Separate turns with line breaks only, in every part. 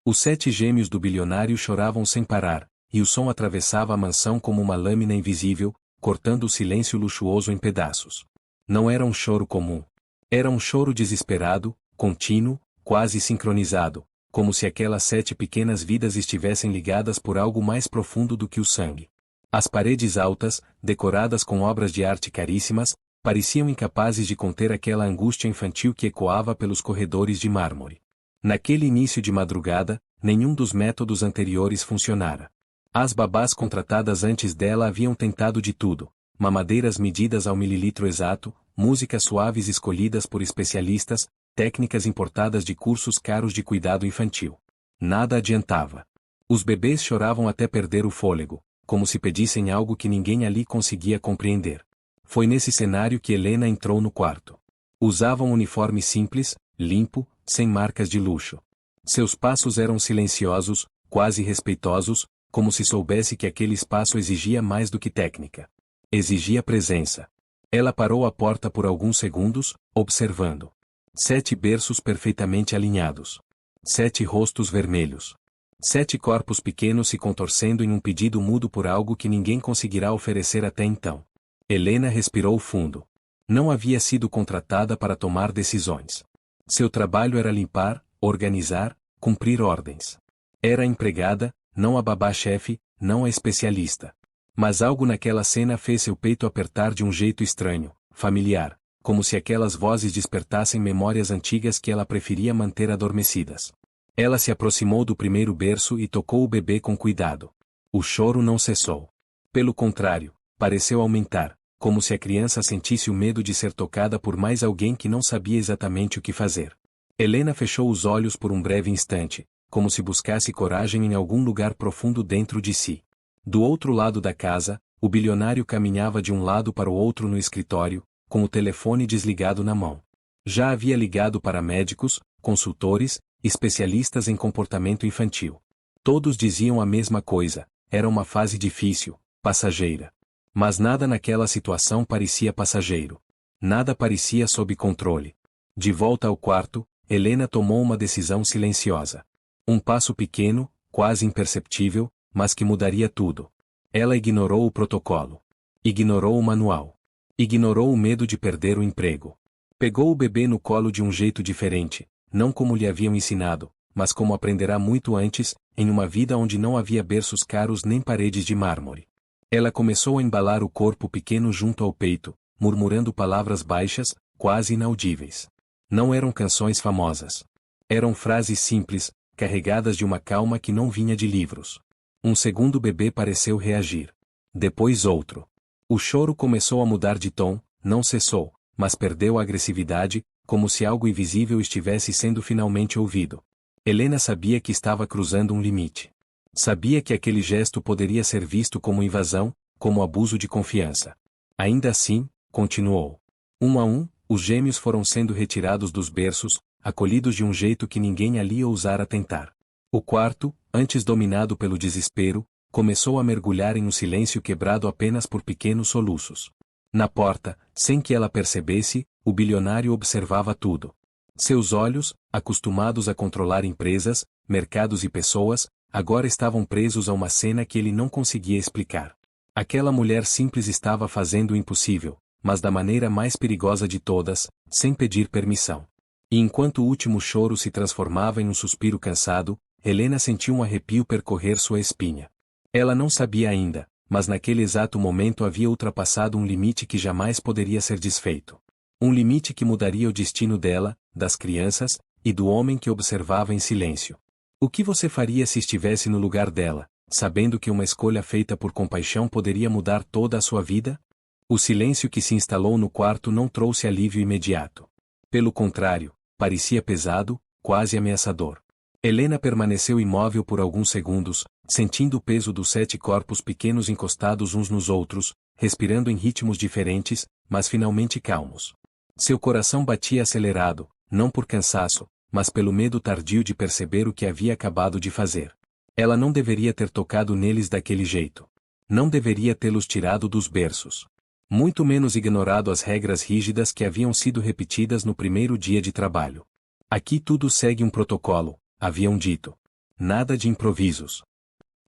Os 7 gêmeos do bilionário choravam sem parar, e o som atravessava a mansão como uma lâmina invisível, cortando o silêncio luxuoso em pedaços. Não era um choro comum. Era um choro desesperado, contínuo, quase sincronizado, como se aquelas 7 pequenas vidas estivessem ligadas por algo mais profundo do que o sangue. As paredes altas, decoradas com obras de arte caríssimas, pareciam incapazes de conter aquela angústia infantil que ecoava pelos corredores de mármore. Naquele início de madrugada, nenhum dos métodos anteriores funcionara. As babás contratadas antes dela haviam tentado de tudo: mamadeiras medidas ao mililitro exato, músicas suaves escolhidas por especialistas, técnicas importadas de cursos caros de cuidado infantil. Nada adiantava. Os bebês choravam até perder o fôlego, como se pedissem algo que ninguém ali conseguia compreender. Foi nesse cenário que Helena entrou no quarto. Usava um uniforme simples, limpo, sem marcas de luxo. Seus passos eram silenciosos, quase respeitosos, como se soubesse que aquele espaço exigia mais do que técnica. Exigia presença. Ela parou à porta por alguns segundos, observando. 7 berços perfeitamente alinhados. 7 rostos vermelhos. 7 corpos pequenos se contorcendo em um pedido mudo por algo que ninguém conseguirá oferecer até então. Helena respirou fundo. Não havia sido contratada para tomar decisões. Seu trabalho era limpar, organizar, cumprir ordens. Era a empregada, não a babá-chefe, não a especialista. Mas algo naquela cena fez seu peito apertar de um jeito estranho, familiar, como se aquelas vozes despertassem memórias antigas que ela preferia manter adormecidas. Ela se aproximou do primeiro berço e tocou o bebê com cuidado. O choro não cessou. Pelo contrário, pareceu aumentar, como se a criança sentisse o medo de ser tocada por mais alguém que não sabia exatamente o que fazer. Helena fechou os olhos por um breve instante, como se buscasse coragem em algum lugar profundo dentro de si. Do outro lado da casa, o bilionário caminhava de um lado para o outro no escritório, com o telefone desligado na mão. Já havia ligado para médicos, consultores, especialistas em comportamento infantil. Todos diziam a mesma coisa: era uma fase difícil, passageira. Mas nada naquela situação parecia passageiro. Nada parecia sob controle. De volta ao quarto, Helena tomou uma decisão silenciosa. Um passo pequeno, quase imperceptível, mas que mudaria tudo. Ela ignorou o protocolo. Ignorou o manual. Ignorou o medo de perder o emprego. Pegou o bebê no colo de um jeito diferente, não como lhe haviam ensinado, mas como aprenderá muito antes, em uma vida onde não havia berços caros nem paredes de mármore. Ela começou a embalar o corpo pequeno junto ao peito, murmurando palavras baixas, quase inaudíveis. Não eram canções famosas. Eram frases simples, carregadas de uma calma que não vinha de livros. Um segundo bebê pareceu reagir. Depois outro. O choro começou a mudar de tom, não cessou, mas perdeu a agressividade, como se algo invisível estivesse sendo finalmente ouvido. Helena sabia que estava cruzando um limite. Sabia que aquele gesto poderia ser visto como invasão, como abuso de confiança. Ainda assim, continuou. Um a um, os gêmeos foram sendo retirados dos berços, acolhidos de um jeito que ninguém ali ousara tentar. O quarto, antes dominado pelo desespero, começou a mergulhar em um silêncio quebrado apenas por pequenos soluços. Na porta, sem que ela percebesse, o bilionário observava tudo. Seus olhos, acostumados a controlar empresas, mercados e pessoas, agora estavam presos a uma cena que ele não conseguia explicar. Aquela mulher simples estava fazendo o impossível, mas da maneira mais perigosa de todas, sem pedir permissão. E enquanto o último choro se transformava em um suspiro cansado, Helena sentiu um arrepio percorrer sua espinha. Ela não sabia ainda, mas naquele exato momento havia ultrapassado um limite que jamais poderia ser desfeito. Um limite que mudaria o destino dela, das crianças, e do homem que observava em silêncio. O que você faria se estivesse no lugar dela, sabendo que uma escolha feita por compaixão poderia mudar toda a sua vida? O silêncio que se instalou no quarto não trouxe alívio imediato. Pelo contrário, parecia pesado, quase ameaçador. Helena permaneceu imóvel por alguns segundos, sentindo o peso dos 7 corpos pequenos encostados uns nos outros, respirando em ritmos diferentes, mas finalmente calmos. Seu coração batia acelerado, não por cansaço, mas pelo medo tardio de perceber o que havia acabado de fazer. Ela não deveria ter tocado neles daquele jeito. Não deveria tê-los tirado dos berços. Muito menos ignorado as regras rígidas que haviam sido repetidas no primeiro dia de trabalho. Aqui tudo segue um protocolo, haviam dito. nada de improvisos.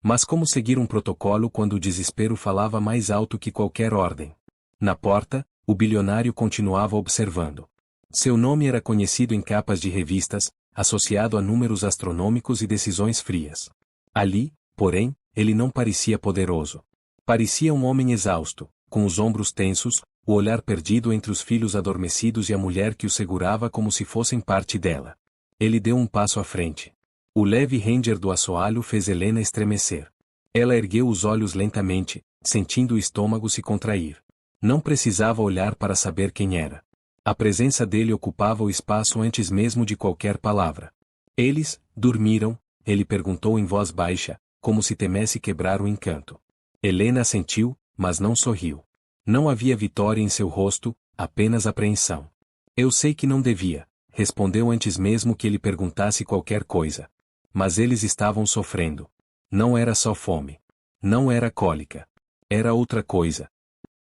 Mas como seguir um protocolo quando o desespero falava mais alto que qualquer ordem? Na porta, o bilionário continuava observando. Seu nome era conhecido em capas de revistas, associado a números astronômicos e decisões frias. Ali, porém, ele não parecia poderoso. Parecia um homem exausto, com os ombros tensos, o olhar perdido entre os filhos adormecidos e a mulher que o segurava como se fossem parte dela. Ele deu um passo à frente. O leve ranger do assoalho fez Helena estremecer. Ela ergueu os olhos lentamente, sentindo o estômago se contrair. Não precisava olhar para saber quem era. A presença dele ocupava o espaço antes mesmo de qualquer palavra. Eles dormiram? Ele perguntou em voz baixa, como se temesse quebrar o encanto. Helena assentiu, mas não sorriu. Não havia vitória em seu rosto, apenas apreensão. Eu sei que não devia, respondeu antes mesmo que ele perguntasse qualquer coisa. Mas eles estavam sofrendo. Não era só fome. Não era cólica. Era outra coisa.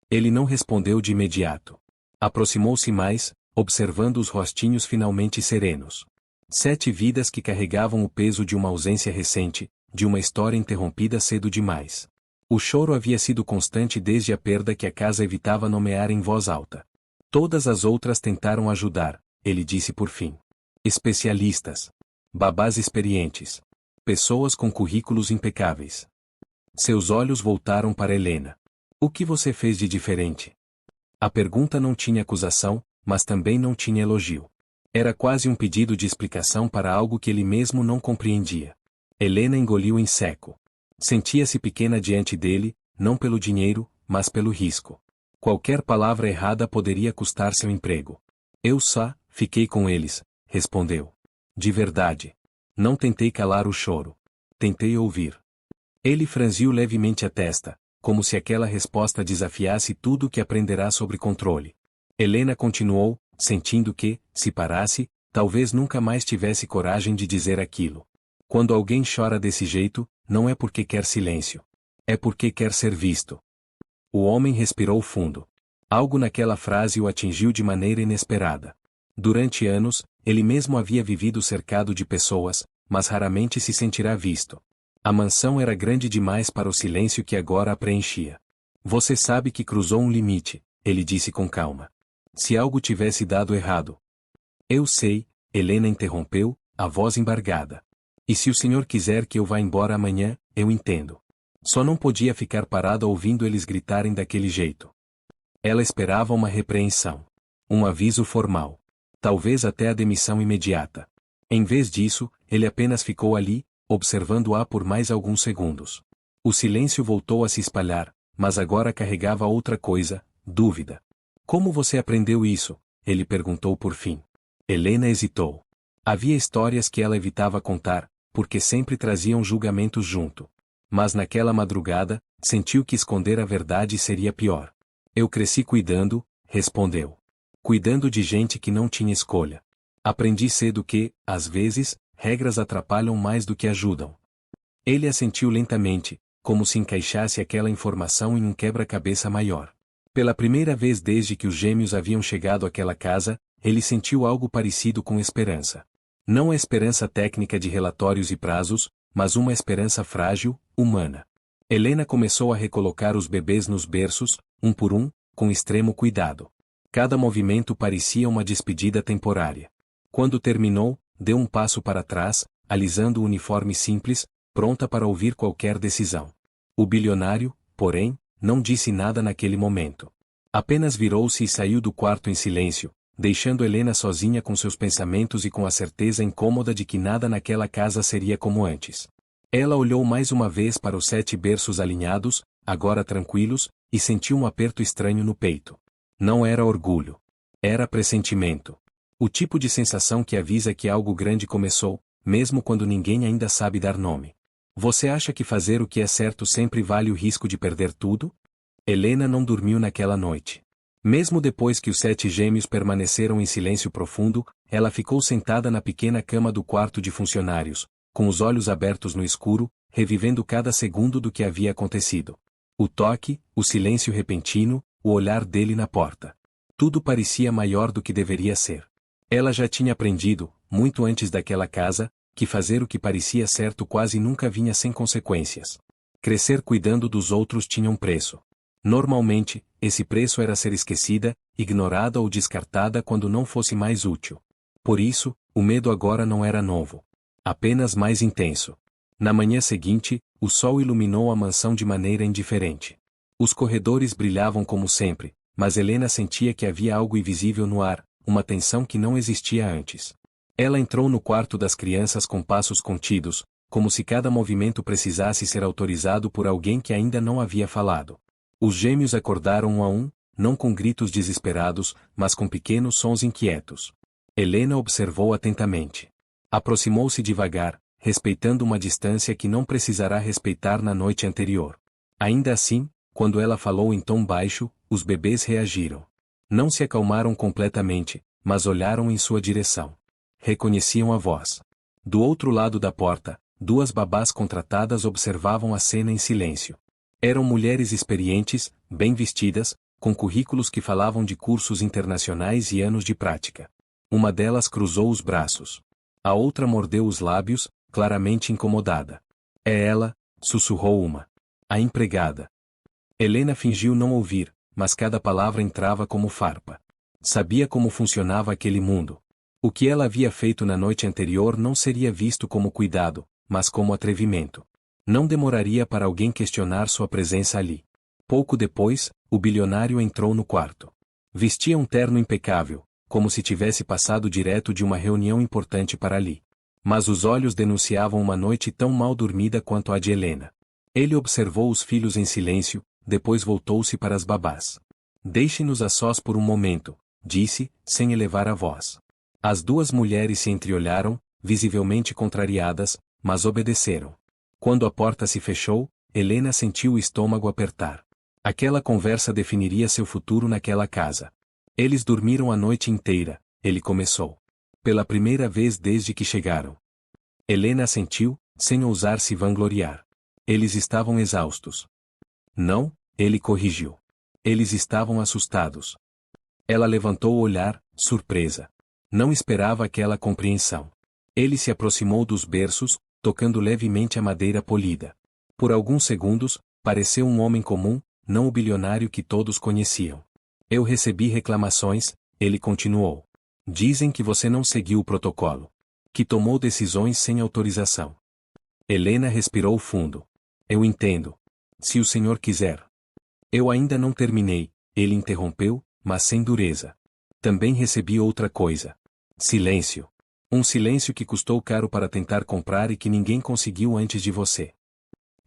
Ele não respondeu de imediato. Aproximou-se mais, observando os rostinhos finalmente serenos. 7 vidas que carregavam o peso de uma ausência recente, de uma história interrompida cedo demais. O choro havia sido constante desde a perda que a casa evitava nomear em voz alta. Todas as outras tentaram ajudar, ele disse por fim. Especialistas. Babás experientes. Pessoas com currículos impecáveis. Seus olhos voltaram para Helena. O que você fez de diferente? A pergunta não tinha acusação, mas também não tinha elogio. Era quase um pedido de explicação para algo que ele mesmo não compreendia. Helena engoliu em seco. Sentia-se pequena diante dele, não pelo dinheiro, mas pelo risco. Qualquer palavra errada poderia custar seu emprego. Eu só fiquei com eles, respondeu. De verdade. Não tentei calar o choro. Tentei ouvir. Ele franziu levemente a testa, como se aquela resposta desafiasse tudo o que aprenderá sobre controle. Helena continuou, sentindo que, se parasse, talvez nunca mais tivesse coragem de dizer aquilo. Quando alguém chora desse jeito, não é porque quer silêncio. É porque quer ser visto. O homem respirou fundo. Algo naquela frase o atingiu de maneira inesperada. Durante anos, ele mesmo havia vivido cercado de pessoas, mas raramente se sentirá visto. A mansão era grande demais para o silêncio que agora a preenchia. Você sabe que cruzou um limite, ele disse com calma. Se algo tivesse dado errado. Eu sei, Helena interrompeu, a voz embargada. E se o senhor quiser que eu vá embora amanhã, eu entendo. Só não podia ficar parada ouvindo eles gritarem daquele jeito. Ela esperava uma repreensão. Um aviso formal. Talvez até a demissão imediata. Em vez disso, ele apenas ficou ali, observando-a por mais alguns segundos. O silêncio voltou a se espalhar, mas agora carregava outra coisa, dúvida. Como você aprendeu isso? Ele perguntou por fim. Helena hesitou. Havia histórias que ela evitava contar, porque sempre traziam julgamentos junto. Mas naquela madrugada, sentiu que esconder a verdade seria pior. Eu cresci cuidando, respondeu. Cuidando de gente que não tinha escolha. Aprendi cedo que, às vezes, regras atrapalham mais do que ajudam. Ele assentiu lentamente, como se encaixasse aquela informação em um quebra-cabeça maior. Pela primeira vez desde que os gêmeos haviam chegado àquela casa, ele sentiu algo parecido com esperança. Não a esperança técnica de relatórios e prazos, mas uma esperança frágil, humana. Helena começou a recolocar os bebês nos berços, um por um, com extremo cuidado. Cada movimento parecia uma despedida temporária. Quando terminou, deu um passo para trás, alisando o uniforme simples, pronta para ouvir qualquer decisão. O bilionário, porém, não disse nada naquele momento. Apenas virou-se e saiu do quarto em silêncio, deixando Helena sozinha com seus pensamentos e com a certeza incômoda de que nada naquela casa seria como antes. Ela olhou mais uma vez para os 7 berços alinhados, agora tranquilos, e sentiu um aperto estranho no peito. Não era orgulho. Era pressentimento. O tipo de sensação que avisa que algo grande começou, mesmo quando ninguém ainda sabe dar nome. Você acha que fazer o que é certo sempre vale o risco de perder tudo? Helena não dormiu naquela noite. Mesmo depois que os 7 gêmeos permaneceram em silêncio profundo, ela ficou sentada na pequena cama do quarto de funcionários, com os olhos abertos no escuro, revivendo cada segundo do que havia acontecido. O toque, o silêncio repentino, o olhar dele na porta. Tudo parecia maior do que deveria ser. Ela já tinha aprendido, muito antes daquela casa, que fazer o que parecia certo quase nunca vinha sem consequências. Crescer cuidando dos outros tinha um preço. Normalmente, esse preço era ser esquecida, ignorada ou descartada quando não fosse mais útil. Por isso, o medo agora não era novo. Apenas mais intenso. Na manhã seguinte, o sol iluminou a mansão de maneira indiferente. Os corredores brilhavam como sempre, mas Helena sentia que havia algo invisível no ar, uma tensão que não existia antes. Ela entrou no quarto das crianças com passos contidos, como se cada movimento precisasse ser autorizado por alguém que ainda não havia falado. Os gêmeos acordaram um a um, não com gritos desesperados, mas com pequenos sons inquietos. Helena observou atentamente. Aproximou-se devagar, respeitando uma distância que não precisará respeitar na noite anterior. Ainda assim, quando ela falou em tom baixo, os bebês reagiram. Não se acalmaram completamente, mas olharam em sua direção. Reconheciam a voz. Do outro lado da porta, duas babás contratadas observavam a cena em silêncio. Eram mulheres experientes, bem vestidas, com currículos que falavam de cursos internacionais e anos de prática. Uma delas cruzou os braços. A outra mordeu os lábios, claramente incomodada. É ela, sussurrou uma. A empregada. Helena fingiu não ouvir, mas cada palavra entrava como farpa. Sabia como funcionava aquele mundo. O que ela havia feito na noite anterior não seria visto como cuidado, mas como atrevimento. Não demoraria para alguém questionar sua presença ali. Pouco depois, o bilionário entrou no quarto. Vestia um terno impecável, como se tivesse passado direto de uma reunião importante para ali. Mas os olhos denunciavam uma noite tão mal dormida quanto a de Helena. Ele observou os filhos em silêncio, depois voltou-se para as babás. Deixe-nos a sós por um momento, disse, sem elevar a voz. As duas mulheres se entreolharam, visivelmente contrariadas, mas obedeceram. Quando a porta se fechou, Helena sentiu o estômago apertar. Aquela conversa definiria seu futuro naquela casa. Eles dormiram a noite inteira, ele começou. Pela primeira vez desde que chegaram. Helena assentiu, sem ousar se vangloriar. Eles estavam exaustos. Não, ele corrigiu. Eles estavam assustados. Ela levantou o olhar, surpresa. Não esperava aquela compreensão. Ele se aproximou dos berços, tocando levemente a madeira polida. Por alguns segundos, pareceu um homem comum, não o bilionário que todos conheciam. Eu recebi reclamações, ele continuou. Dizem que você não seguiu o protocolo. Que tomou decisões sem autorização. Helena respirou fundo. Eu entendo. Se o senhor quiser. Eu ainda não terminei, ele interrompeu, mas sem dureza. Também recebi outra coisa. Silêncio. Um silêncio que custou caro para tentar comprar e que ninguém conseguiu antes de você.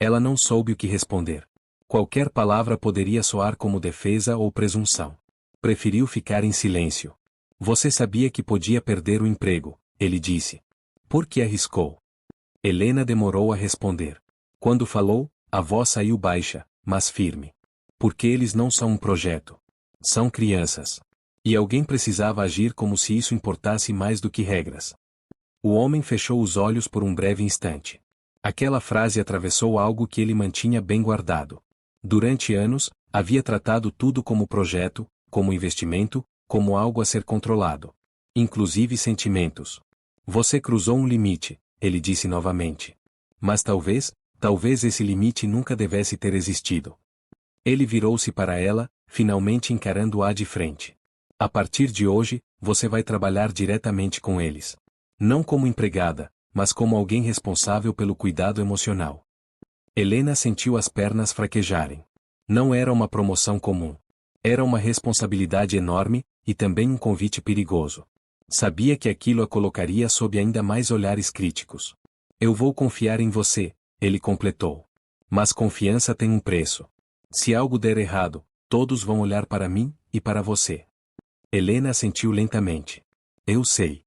Ela não soube o que responder. Qualquer palavra poderia soar como defesa ou presunção. Preferiu ficar em silêncio. Você sabia que podia perder o emprego, ele disse. Por que arriscou? Helena demorou a responder. Quando falou, a voz saiu baixa, mas firme. Porque eles não são um projeto. São crianças. E alguém precisava agir como se isso importasse mais do que regras. O homem fechou os olhos por um breve instante. Aquela frase atravessou algo que ele mantinha bem guardado. Durante anos, havia tratado tudo como projeto, como investimento, como algo a ser controlado. Inclusive sentimentos. Você cruzou um limite, ele disse novamente. Mas talvez esse limite nunca devesse ter existido. Ele virou-se para ela, finalmente encarando-a de frente. A partir de hoje, você vai trabalhar diretamente com eles. Não como empregada, mas como alguém responsável pelo cuidado emocional. Helena sentiu as pernas fraquejarem. Não era uma promoção comum. Era uma responsabilidade enorme, e também um convite perigoso. Sabia que aquilo a colocaria sob ainda mais olhares críticos. Eu vou confiar em você, ele completou. Mas confiança tem um preço. Se algo der errado, todos vão olhar para mim, e para você. Helena assentiu lentamente. Eu sei.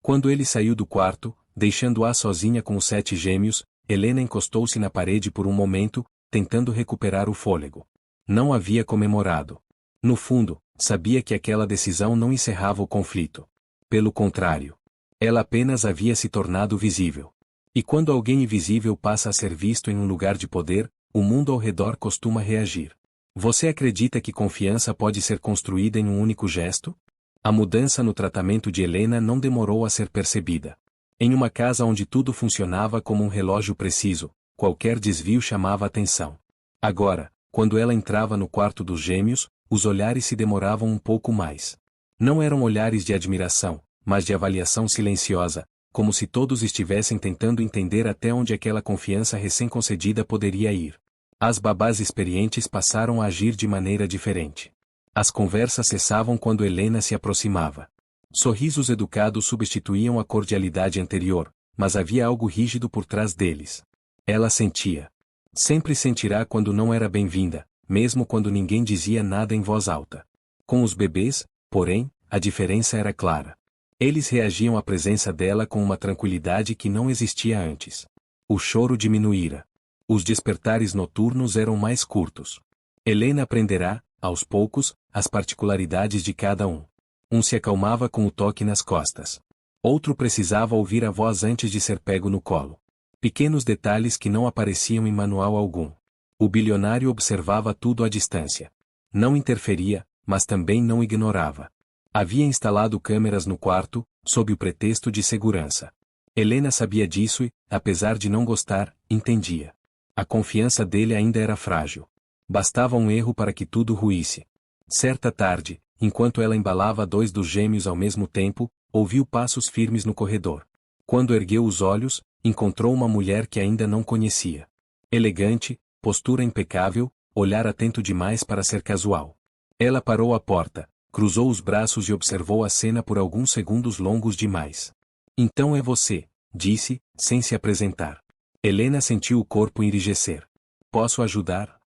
Quando ele saiu do quarto, deixando-a sozinha com os 7 gêmeos, Helena encostou-se na parede por um momento, tentando recuperar o fôlego. Não havia comemorado. No fundo, sabia que aquela decisão não encerrava o conflito. Pelo contrário. Ela apenas havia se tornado visível. E quando alguém invisível passa a ser visto em um lugar de poder, o mundo ao redor costuma reagir. Você acredita que confiança pode ser construída em um único gesto? A mudança no tratamento de Helena não demorou a ser percebida. Em uma casa onde tudo funcionava como um relógio preciso, qualquer desvio chamava atenção. Agora, quando ela entrava no quarto dos gêmeos, os olhares se demoravam um pouco mais. Não eram olhares de admiração, mas de avaliação silenciosa, como se todos estivessem tentando entender até onde aquela confiança recém-concedida poderia ir. As babás experientes passaram a agir de maneira diferente. As conversas cessavam quando Helena se aproximava. Sorrisos educados substituíam a cordialidade anterior, mas havia algo rígido por trás deles. Ela sentia. Sempre sentirá quando não era bem-vinda, mesmo quando ninguém dizia nada em voz alta. Com os bebês, porém, a diferença era clara. Eles reagiam à presença dela com uma tranquilidade que não existia antes. O choro diminuíra. Os despertares noturnos eram mais curtos. Helena aprenderá, aos poucos, as particularidades de cada um. Um se acalmava com o toque nas costas. Outro precisava ouvir a voz antes de ser pego no colo. Pequenos detalhes que não apareciam em manual algum. O bilionário observava tudo à distância. Não interferia, mas também não ignorava. Havia instalado câmeras no quarto, sob o pretexto de segurança. Helena sabia disso e, apesar de não gostar, entendia. A confiança dele ainda era frágil. Bastava um erro para que tudo ruísse. Certa tarde, enquanto ela embalava dois dos gêmeos ao mesmo tempo, ouviu passos firmes no corredor. Quando ergueu os olhos, encontrou uma mulher que ainda não conhecia. Elegante, postura impecável, olhar atento demais para ser casual. Ela parou à porta, cruzou os braços e observou a cena por alguns segundos longos demais. Então é você, disse, sem se apresentar. Helena sentiu o corpo enrijecer. Posso ajudar?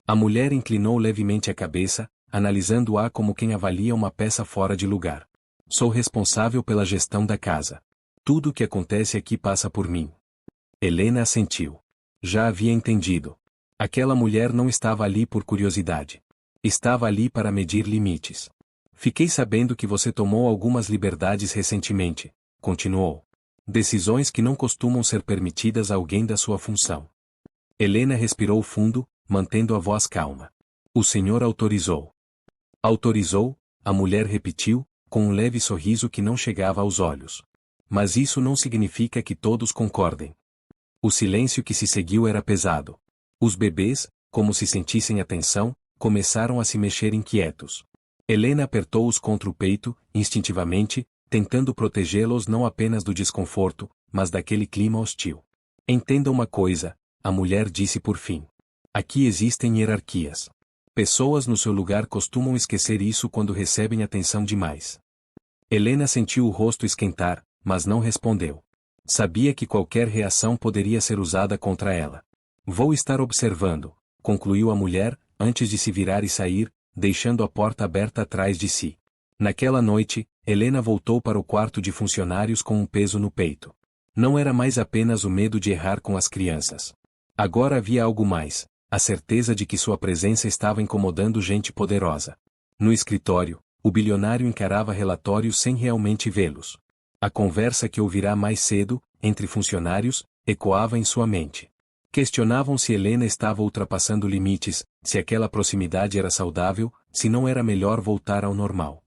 A mulher inclinou levemente a cabeça, analisando-a como quem avalia uma peça fora de lugar. Sou responsável pela gestão da casa. Tudo o que acontece aqui passa por mim. Helena assentiu. Já havia entendido. Aquela mulher não estava ali por curiosidade. Estava ali para medir limites. Fiquei sabendo que você tomou algumas liberdades recentemente, continuou. Decisões que não costumam ser permitidas a alguém da sua função. Helena respirou fundo, mantendo a voz calma. O senhor autorizou. Autorizou, a mulher repetiu, com um leve sorriso que não chegava aos olhos. Mas isso não significa que todos concordem. O silêncio que se seguiu era pesado. Os bebês, como se sentissem a tensão, começaram a se mexer inquietos. Helena apertou-os contra o peito, instintivamente, tentando protegê-los não apenas do desconforto, mas daquele clima hostil. Entenda uma coisa, a mulher disse por fim. Aqui existem hierarquias. Pessoas no seu lugar costumam esquecer isso quando recebem atenção demais. Helena sentiu o rosto esquentar, mas não respondeu. Sabia que qualquer reação poderia ser usada contra ela. Vou estar observando, concluiu a mulher, antes de se virar e sair, deixando a porta aberta atrás de si. Naquela noite, Helena voltou para o quarto de funcionários com um peso no peito. Não era mais apenas o medo de errar com as crianças. Agora havia algo mais. A certeza de que sua presença estava incomodando gente poderosa. No escritório, o bilionário encarava relatórios sem realmente vê-los. A conversa que ouvirá mais cedo, entre funcionários, ecoava em sua mente. Questionavam se Helena estava ultrapassando limites, se aquela proximidade era saudável, se não era melhor voltar ao normal.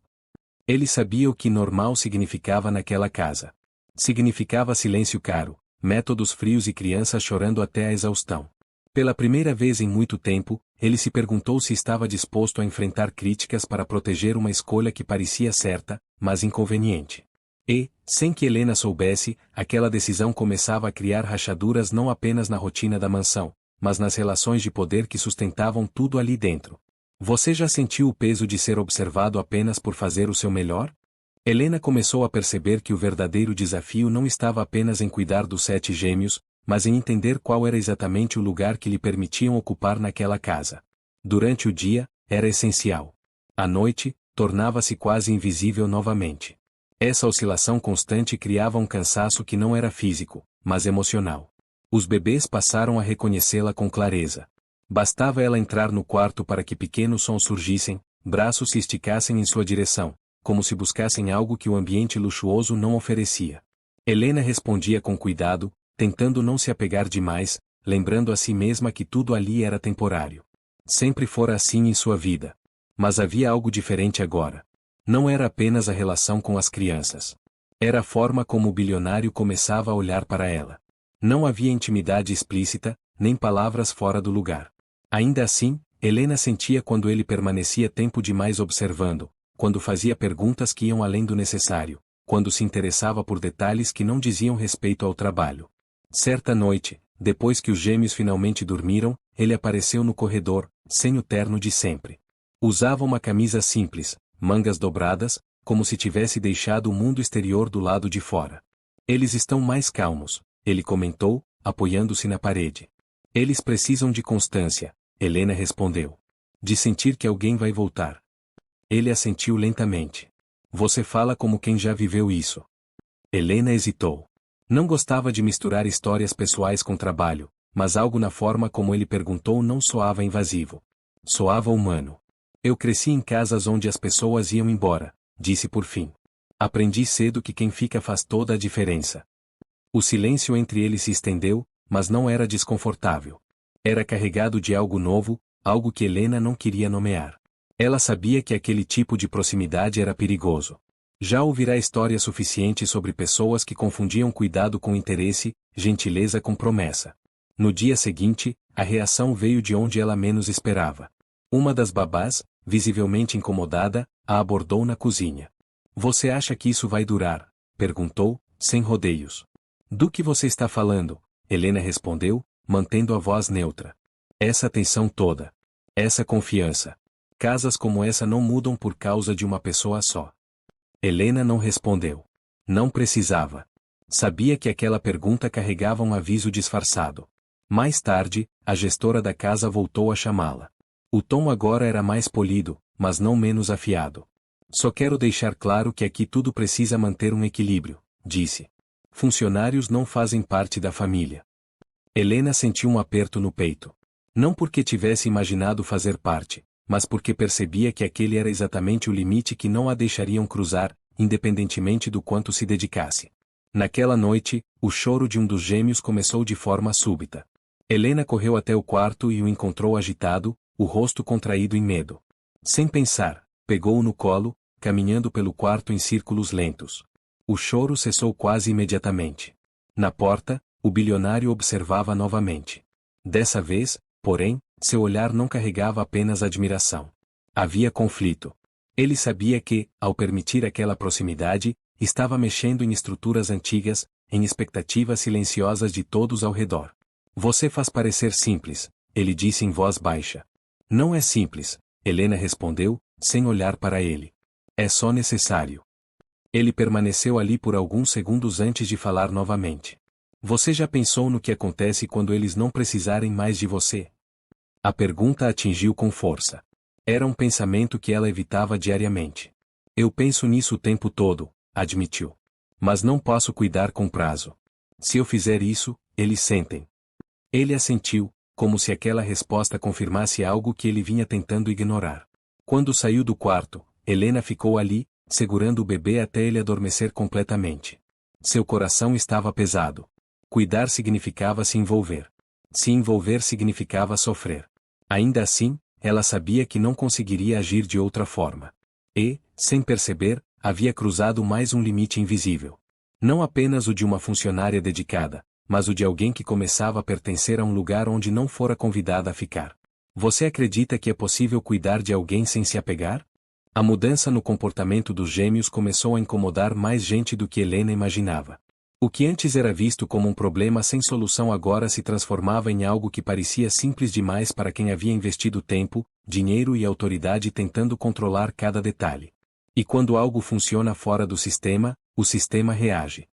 Ele sabia o que normal significava naquela casa. Significava silêncio caro, métodos frios e crianças chorando até a exaustão. Pela primeira vez em muito tempo, ele se perguntou se estava disposto a enfrentar críticas para proteger uma escolha que parecia certa, mas inconveniente. E, sem que Helena soubesse, aquela decisão começava a criar rachaduras não apenas na rotina da mansão, mas nas relações de poder que sustentavam tudo ali dentro. Você já sentiu o peso de ser observado apenas por fazer o seu melhor? Helena começou a perceber que o verdadeiro desafio não estava apenas em cuidar dos 7 gêmeos, mas em entender qual era exatamente o lugar que lhe permitiam ocupar naquela casa. Durante o dia, era essencial. À noite, tornava-se quase invisível novamente. Essa oscilação constante criava um cansaço que não era físico, mas emocional. Os bebês passaram a reconhecê-la com clareza. Bastava ela entrar no quarto para que pequenos sons surgissem, braços se esticassem em sua direção, como se buscassem algo que o ambiente luxuoso não oferecia. Helena respondia com cuidado, tentando não se apegar demais, lembrando a si mesma que tudo ali era temporário. Sempre fora assim em sua vida. Mas havia algo diferente agora. Não era apenas a relação com as crianças. Era a forma como o bilionário começava a olhar para ela. Não havia intimidade explícita, nem palavras fora do lugar. Ainda assim, Helena sentia quando ele permanecia tempo demais observando, quando fazia perguntas que iam além do necessário, quando se interessava por detalhes que não diziam respeito ao trabalho. Certa noite, depois que os gêmeos finalmente dormiram, ele apareceu no corredor, sem o terno de sempre. Usava uma camisa simples, mangas dobradas, como se tivesse deixado o mundo exterior do lado de fora. Eles estão mais calmos, ele comentou, apoiando-se na parede. Eles precisam de constância, Helena respondeu. De sentir que alguém vai voltar. Ele assentiu lentamente. Você fala como quem já viveu isso. Helena hesitou. Não gostava de misturar histórias pessoais com trabalho, mas algo na forma como ele perguntou não soava invasivo. Soava humano. Eu cresci em casas onde as pessoas iam embora, disse por fim. Aprendi cedo que quem fica faz toda a diferença. O silêncio entre eles se estendeu, mas não era desconfortável. Era carregado de algo novo, algo que Helena não queria nomear. Ela sabia que aquele tipo de proximidade era perigoso. Já ouvirá histórias suficientes sobre pessoas que confundiam cuidado com interesse, gentileza com promessa. No dia seguinte, a reação veio de onde ela menos esperava. Uma das babás, visivelmente incomodada, a abordou na cozinha. Você acha que isso vai durar? Perguntou, sem rodeios. Do que você está falando? Helena respondeu, mantendo a voz neutra. Essa tensão toda. Essa confiança. Casas como essa não mudam por causa de uma pessoa só. Helena não respondeu. Não precisava. Sabia que aquela pergunta carregava um aviso disfarçado. Mais tarde, a gestora da casa voltou a chamá-la. O tom agora era mais polido, mas não menos afiado. Só quero deixar claro que aqui tudo precisa manter um equilíbrio, disse. Funcionários não fazem parte da família. Helena sentiu um aperto no peito. Não porque tivesse imaginado fazer parte, mas porque percebia que aquele era exatamente o limite que não a deixariam cruzar, independentemente do quanto se dedicasse. Naquela noite, o choro de um dos gêmeos começou de forma súbita. Helena correu até o quarto e o encontrou agitado, o rosto contraído em medo. Sem pensar, pegou-o no colo, caminhando pelo quarto em círculos lentos. O choro cessou quase imediatamente. Na porta, o bilionário observava novamente. Dessa vez, porém, seu olhar não carregava apenas admiração. Havia conflito. Ele sabia que, ao permitir aquela proximidade, estava mexendo em estruturas antigas, em expectativas silenciosas de todos ao redor. Você faz parecer simples, ele disse em voz baixa. Não é simples, Helena respondeu, sem olhar para ele. É só necessário. Ele permaneceu ali por alguns segundos antes de falar novamente. Você já pensou no que acontece quando eles não precisarem mais de você? A pergunta atingiu com força. Era um pensamento que ela evitava diariamente. Eu penso nisso o tempo todo, admitiu. Mas não posso cuidar com prazo. Se eu fizer isso, eles sentem. Ele assentiu, como se aquela resposta confirmasse algo que ele vinha tentando ignorar. Quando saiu do quarto, Helena ficou ali, segurando o bebê até ele adormecer completamente. Seu coração estava pesado. Cuidar significava se envolver. Se envolver significava sofrer. Ainda assim, ela sabia que não conseguiria agir de outra forma. E, sem perceber, havia cruzado mais um limite invisível. Não apenas o de uma funcionária dedicada, mas o de alguém que começava a pertencer a um lugar onde não fora convidada a ficar. Você acredita que é possível cuidar de alguém sem se apegar? A mudança no comportamento dos gêmeos começou a incomodar mais gente do que Helena imaginava. O que antes era visto como um problema sem solução agora se transformava em algo que parecia simples demais para quem havia investido tempo, dinheiro e autoridade tentando controlar cada detalhe. E quando algo funciona fora do sistema, o sistema reage.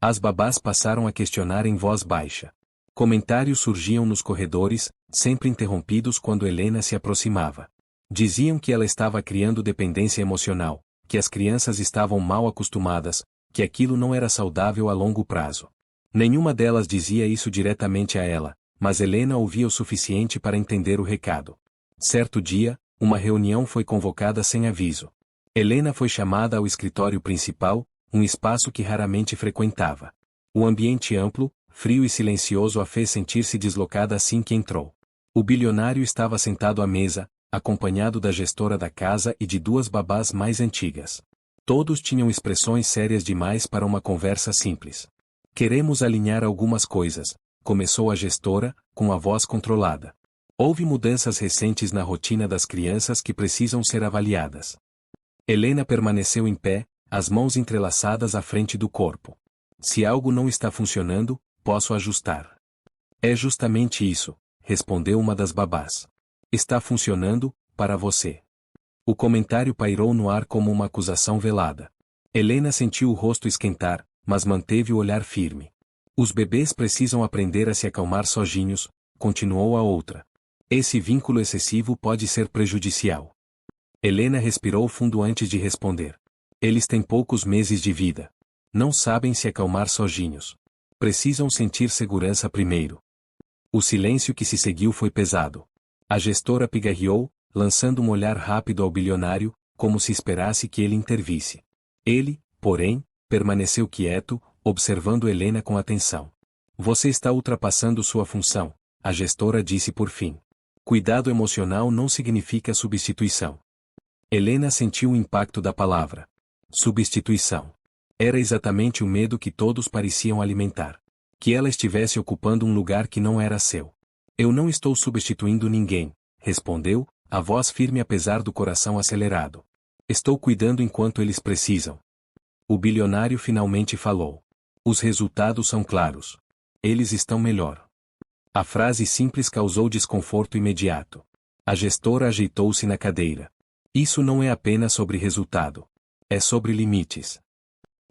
As babás passaram a questionar em voz baixa. Comentários surgiam nos corredores, sempre interrompidos quando Helena se aproximava. Diziam que ela estava criando dependência emocional, que as crianças estavam mal acostumadas, que aquilo não era saudável a longo prazo. Nenhuma delas dizia isso diretamente a ela, mas Helena ouvia o suficiente para entender o recado. Certo dia, uma reunião foi convocada sem aviso. Helena foi chamada ao escritório principal, um espaço que raramente frequentava. O ambiente amplo, frio e silencioso a fez sentir-se deslocada assim que entrou. O bilionário estava sentado à mesa, acompanhado da gestora da casa e de duas babás mais antigas. Todos tinham expressões sérias demais para uma conversa simples. Queremos alinhar algumas coisas, começou a gestora, com a voz controlada. Houve mudanças recentes na rotina das crianças que precisam ser avaliadas. Helena permaneceu em pé, as mãos entrelaçadas à frente do corpo. Se algo não está funcionando, posso ajustar. É justamente isso, respondeu uma das babás. Está funcionando, para você. O comentário pairou no ar como uma acusação velada. Helena sentiu o rosto esquentar, mas manteve o olhar firme. Os bebês precisam aprender a se acalmar sozinhos, continuou a outra. Esse vínculo excessivo pode ser prejudicial. Helena respirou fundo antes de responder. Eles têm poucos meses de vida. Não sabem se acalmar sozinhos. Precisam sentir segurança primeiro. O silêncio que se seguiu foi pesado. A gestora pigarreou, lançando um olhar rápido ao bilionário, como se esperasse que ele intervisse. Ele, porém, permaneceu quieto, observando Helena com atenção. Você está ultrapassando sua função, a gestora disse por fim. Cuidado emocional não significa substituição. Helena sentiu o impacto da palavra. Substituição. Era exatamente o medo que todos pareciam alimentar. Que ela estivesse ocupando um lugar que não era seu. Eu não estou substituindo ninguém, respondeu, a voz firme apesar do coração acelerado. Estou cuidando enquanto eles precisam. O bilionário finalmente falou. Os resultados são claros. Eles estão melhor. A frase simples causou desconforto imediato. A gestora ajeitou-se na cadeira. Isso não é apenas sobre resultado. É sobre limites.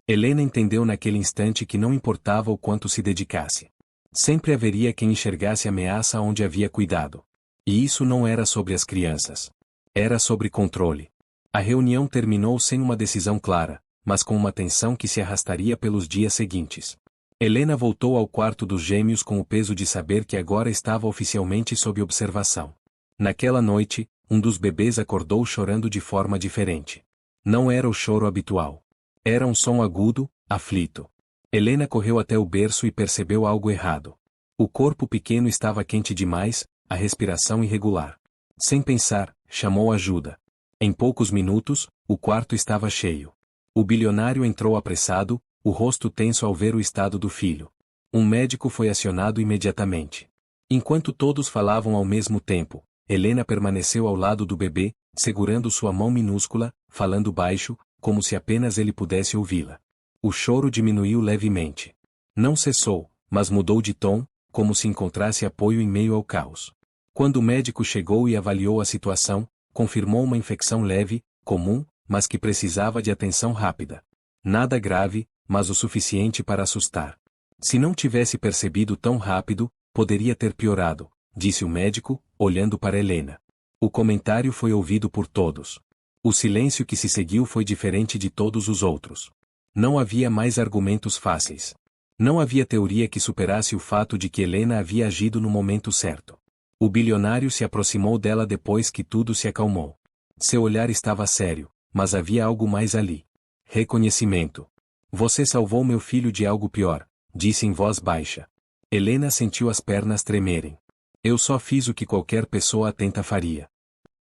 Helena entendeu naquele instante que não importava o quanto se dedicasse. Sempre haveria quem enxergasse ameaça onde havia cuidado. E isso não era sobre as crianças. Era sobre controle. A reunião terminou sem uma decisão clara, mas com uma tensão que se arrastaria pelos dias seguintes. Helena voltou ao quarto dos gêmeos com o peso de saber que agora estava oficialmente sob observação. Naquela noite, um dos bebês acordou chorando de forma diferente. Não era o choro habitual. Era um som agudo, aflito. Helena correu até o berço e percebeu algo errado. O corpo pequeno estava quente demais, a respiração irregular. Sem pensar, chamou ajuda. Em poucos minutos, o quarto estava cheio. O bilionário entrou apressado, o rosto tenso ao ver o estado do filho. Um médico foi acionado imediatamente. Enquanto todos falavam ao mesmo tempo, Helena permaneceu ao lado do bebê, segurando sua mão minúscula, falando baixo, como se apenas ele pudesse ouvi-la. O choro diminuiu levemente. Não cessou, mas mudou de tom, como se encontrasse apoio em meio ao caos. Quando o médico chegou e avaliou a situação, confirmou uma infecção leve, comum, mas que precisava de atenção rápida. Nada grave, mas o suficiente para assustar. Se não tivesse percebido tão rápido, poderia ter piorado, disse o médico, olhando para Helena. O comentário foi ouvido por todos. O silêncio que se seguiu foi diferente de todos os outros. Não havia mais argumentos fáceis. Não havia teoria que superasse o fato de que Helena havia agido no momento certo. O bilionário se aproximou dela depois que tudo se acalmou. Seu olhar estava sério, mas havia algo mais ali. Reconhecimento. Você salvou meu filho de algo pior, disse em voz baixa. Helena sentiu as pernas tremerem. Eu só fiz o que qualquer pessoa atenta faria.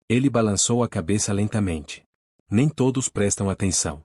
Ele balançou a cabeça lentamente. Nem todos prestam atenção.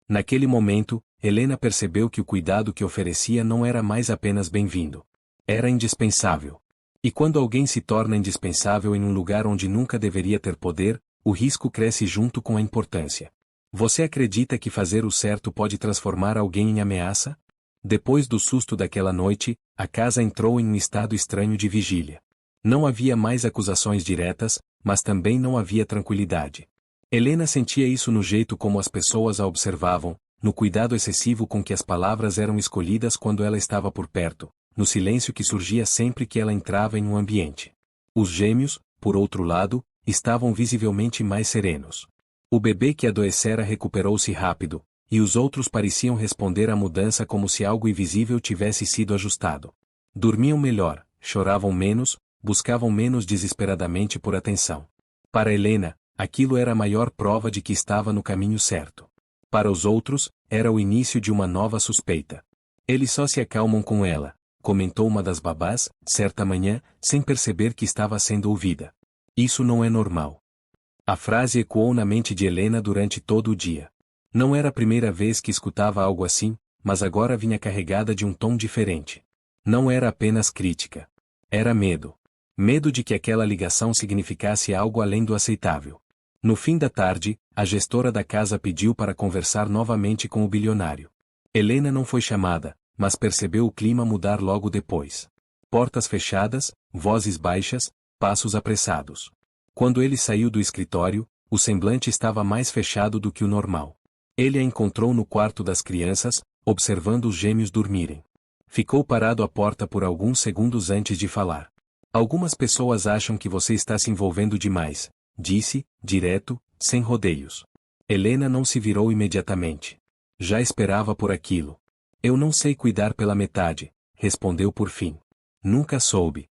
Naquele momento, Helena percebeu que o cuidado que oferecia não era mais apenas bem-vindo. Era indispensável. E quando alguém se torna indispensável em um lugar onde nunca deveria ter poder, o risco cresce junto com a importância. Você acredita que fazer o certo pode transformar alguém em ameaça? Depois do susto daquela noite, a casa entrou em um estado estranho de vigília. Não havia mais acusações diretas, mas também não havia tranquilidade. Helena sentia isso no jeito como as pessoas a observavam, no cuidado excessivo com que as palavras eram escolhidas quando ela estava por perto, no silêncio que surgia sempre que ela entrava em um ambiente. Os gêmeos, por outro lado, estavam visivelmente mais serenos. O bebê que adoecera recuperou-se rápido, e os outros pareciam responder à mudança como se algo invisível tivesse sido ajustado. Dormiam melhor, choravam menos, buscavam menos desesperadamente por atenção. Para Helena, aquilo era a maior prova de que estava no caminho certo. Para os outros, era o início de uma nova suspeita. Eles só se acalmam com ela, comentou uma das babás, certa manhã, sem perceber que estava sendo ouvida. Isso não é normal. A frase ecoou na mente de Helena durante todo o dia. Não era a primeira vez que escutava algo assim, mas agora vinha carregada de um tom diferente. Não era apenas crítica. Era medo. Medo de que aquela ligação significasse algo além do aceitável. No fim da tarde, a gestora da casa pediu para conversar novamente com o bilionário. Helena não foi chamada, mas percebeu o clima mudar logo depois. Portas fechadas, vozes baixas, passos apressados. Quando ele saiu do escritório, o semblante estava mais fechado do que o normal. Ele a encontrou no quarto das crianças, observando os gêmeos dormirem. Ficou parado à porta por alguns segundos antes de falar. Algumas pessoas acham que você está se envolvendo demais, disse, direto, sem rodeios. Helena não se virou imediatamente. Já esperava por aquilo. Eu não sei cuidar pela metade, respondeu por fim. Nunca soube.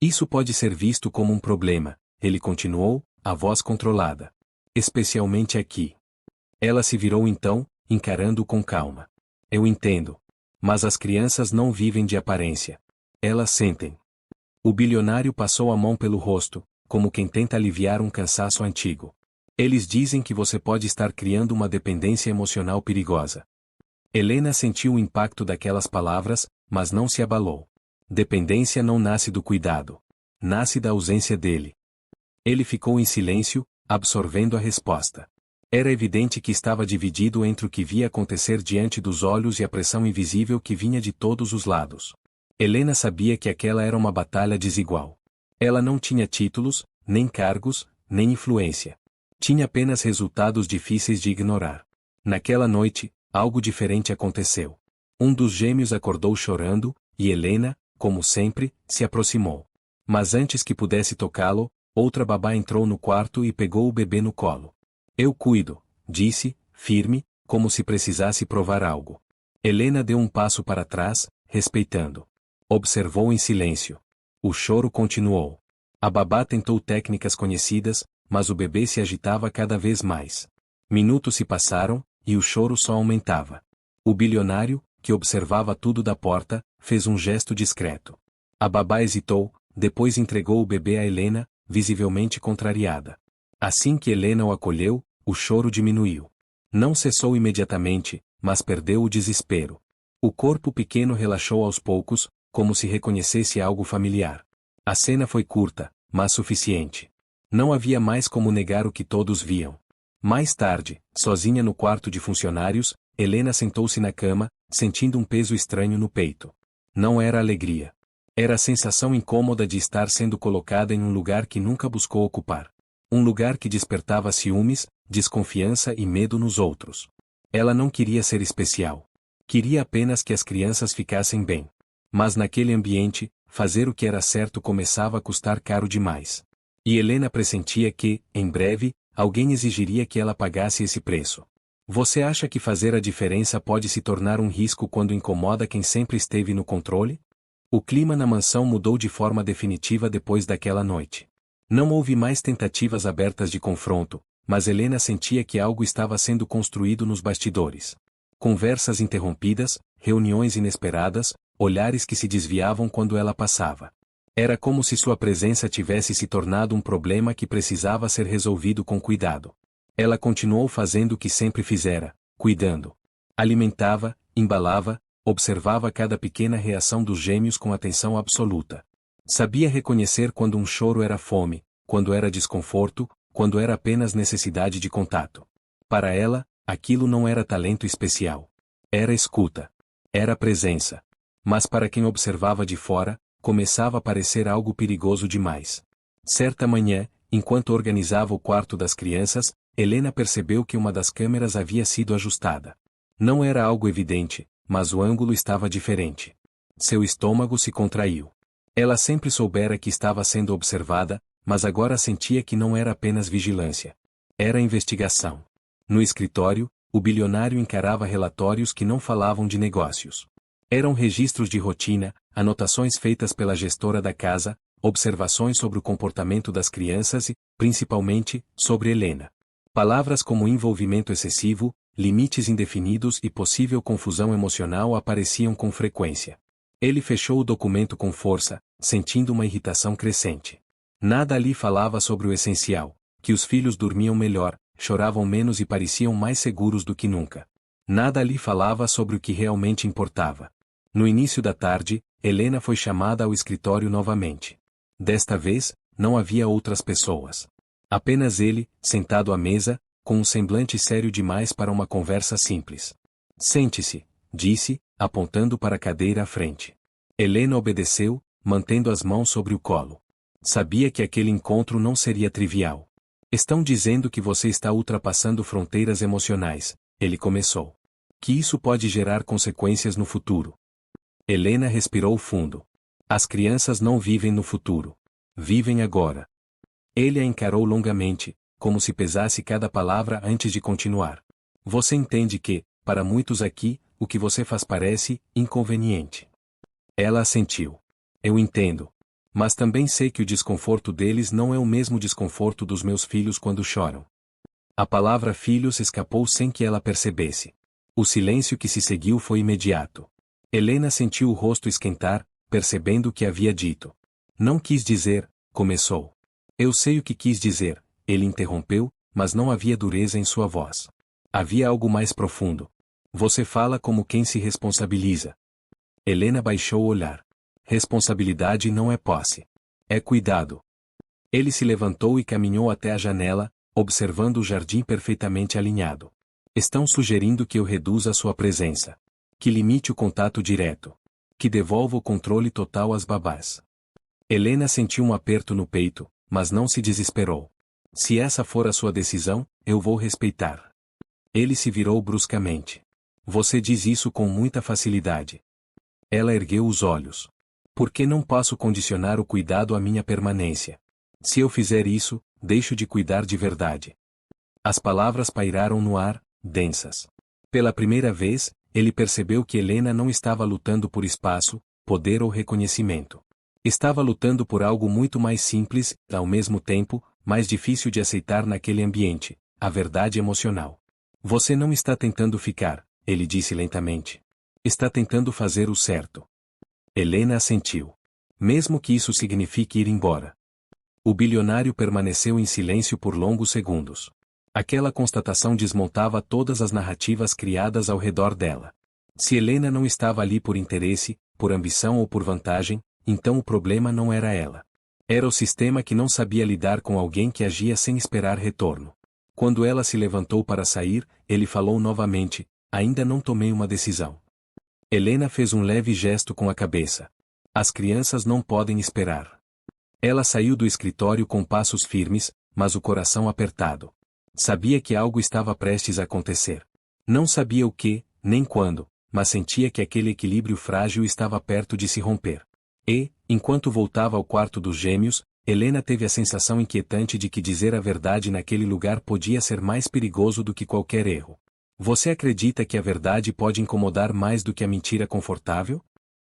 Isso pode ser visto como um problema, ele continuou, a voz controlada. Especialmente aqui. Ela se virou então, encarando-o com calma. Eu entendo. Mas as crianças não vivem de aparência. Elas sentem. O bilionário passou a mão pelo rosto, como quem tenta aliviar um cansaço antigo. Eles dizem que você pode estar criando uma dependência emocional perigosa. Helena sentiu o impacto daquelas palavras, mas não se abalou. Dependência não nasce do cuidado. Nasce da ausência dele. Ele ficou em silêncio, absorvendo a resposta. Era evidente que estava dividido entre o que via acontecer diante dos olhos e a pressão invisível que vinha de todos os lados. Helena sabia que aquela era uma batalha desigual. Ela não tinha títulos, nem cargos, nem influência. Tinha apenas resultados difíceis de ignorar. Naquela noite, algo diferente aconteceu. Um dos gêmeos acordou chorando, e Helena, como sempre, se aproximou. Mas antes que pudesse tocá-lo, outra babá entrou no quarto e pegou o bebê no colo. Eu cuido, disse, firme, como se precisasse provar algo. Helena deu um passo para trás, respeitando. Observou em silêncio. O choro continuou. A babá tentou técnicas conhecidas, mas o bebê se agitava cada vez mais. Minutos se passaram, e o choro só aumentava. O bilionário, que observava tudo da porta, fez um gesto discreto. A babá hesitou, depois entregou o bebê a Helena, visivelmente contrariada. Assim que Helena o acolheu, o choro diminuiu. Não cessou imediatamente, mas perdeu o desespero. O corpo pequeno relaxou aos poucos, como se reconhecesse algo familiar. A cena foi curta, mas suficiente. Não havia mais como negar o que todos viam. Mais tarde, sozinha no quarto de funcionários, Helena sentou-se na cama, sentindo um peso estranho no peito. Não era alegria. Era a sensação incômoda de estar sendo colocada em um lugar que nunca buscou ocupar. Um lugar que despertava ciúmes, desconfiança e medo nos outros. Ela não queria ser especial. Queria apenas que as crianças ficassem bem. Mas naquele ambiente, fazer o que era certo começava a custar caro demais. E Helena pressentia que, em breve, alguém exigiria que ela pagasse esse preço. Você acha que fazer a diferença pode se tornar um risco quando incomoda quem sempre esteve no controle? O clima na mansão mudou de forma definitiva depois daquela noite. Não houve mais tentativas abertas de confronto, mas Helena sentia que algo estava sendo construído nos bastidores. Conversas interrompidas, reuniões inesperadas, olhares que se desviavam quando ela passava. Era como se sua presença tivesse se tornado um problema que precisava ser resolvido com cuidado. Ela continuou fazendo o que sempre fizera, cuidando. Alimentava, embalava, observava cada pequena reação dos gêmeos com atenção absoluta. Sabia reconhecer quando um choro era fome, quando era desconforto, quando era apenas necessidade de contato. Para ela, aquilo não era talento especial. Era escuta. Era presença. Mas para quem observava de fora, começava a parecer algo perigoso demais. Certa manhã, enquanto organizava o quarto das crianças, Helena percebeu que uma das câmeras havia sido ajustada. Não era algo evidente, mas o ângulo estava diferente. Seu estômago se contraiu. Ela sempre soubera que estava sendo observada, mas agora sentia que não era apenas vigilância. Era investigação. No escritório, o bilionário encarava relatórios que não falavam de negócios. Eram registros de rotina, anotações feitas pela gestora da casa, observações sobre o comportamento das crianças e, principalmente, sobre Helena. Palavras como envolvimento excessivo, limites indefinidos e possível confusão emocional apareciam com frequência. Ele fechou o documento com força, sentindo uma irritação crescente. Nada ali falava sobre o essencial, que os filhos dormiam melhor, choravam menos e pareciam mais seguros do que nunca. Nada ali falava sobre o que realmente importava. No início da tarde, Helena foi chamada ao escritório novamente. Desta vez, não havia outras pessoas. Apenas ele, sentado à mesa, com um semblante sério demais para uma conversa simples. Sente-se, disse, apontando para a cadeira à frente. Helena obedeceu, mantendo as mãos sobre o colo. Sabia que aquele encontro não seria trivial. Estão dizendo que você está ultrapassando fronteiras emocionais, ele começou. Que isso pode gerar consequências no futuro. Helena respirou fundo. As crianças não vivem no futuro. Vivem agora. Ele a encarou longamente, como se pesasse cada palavra antes de continuar. Você entende que, para muitos aqui, o que você faz parece inconveniente. Ela assentiu. Eu entendo. Mas também sei que o desconforto deles não é o mesmo desconforto dos meus filhos quando choram. A palavra filhos escapou sem que ela percebesse. O silêncio que se seguiu foi imediato. Helena sentiu o rosto esquentar, percebendo o que havia dito. Não quis dizer, começou. Eu sei o que quis dizer, ele interrompeu, mas não havia dureza em sua voz. Havia algo mais profundo. Você fala como quem se responsabiliza. Helena baixou o olhar. Responsabilidade não é posse. É cuidado. Ele se levantou e caminhou até a janela, observando o jardim perfeitamente alinhado. Estão sugerindo que eu reduza a sua presença. Que limite o contato direto. Que devolva o controle total às babás. Helena sentiu um aperto no peito, mas não se desesperou. Se essa for a sua decisão, eu vou respeitar. Ele se virou bruscamente. Você diz isso com muita facilidade. Ela ergueu os olhos. Por que não posso condicionar o cuidado à minha permanência? Se eu fizer isso, deixo de cuidar de verdade. As palavras pairaram no ar, densas. Pela primeira vez, ele percebeu que Helena não estava lutando por espaço, poder ou reconhecimento. Estava lutando por algo muito mais simples, ao mesmo tempo, mais difícil de aceitar naquele ambiente, a verdade emocional. Você não está tentando ficar, ele disse lentamente. Está tentando fazer o certo. Helena assentiu. Mesmo que isso signifique ir embora. O bilionário permaneceu em silêncio por longos segundos. Aquela constatação desmontava todas as narrativas criadas ao redor dela. Se Helena não estava ali por interesse, por ambição ou por vantagem, então o problema não era ela. Era o sistema que não sabia lidar com alguém que agia sem esperar retorno. Quando ela se levantou para sair, ele falou novamente, ainda não tomei uma decisão. Helena fez um leve gesto com a cabeça. As crianças não podem esperar. Ela saiu do escritório com passos firmes, mas o coração apertado. Sabia que algo estava prestes a acontecer. Não sabia o que, nem quando, mas sentia que aquele equilíbrio frágil estava perto de se romper. E, enquanto voltava ao quarto dos gêmeos, Helena teve a sensação inquietante de que dizer a verdade naquele lugar podia ser mais perigoso do que qualquer erro. Você acredita que a verdade pode incomodar mais do que a mentira confortável?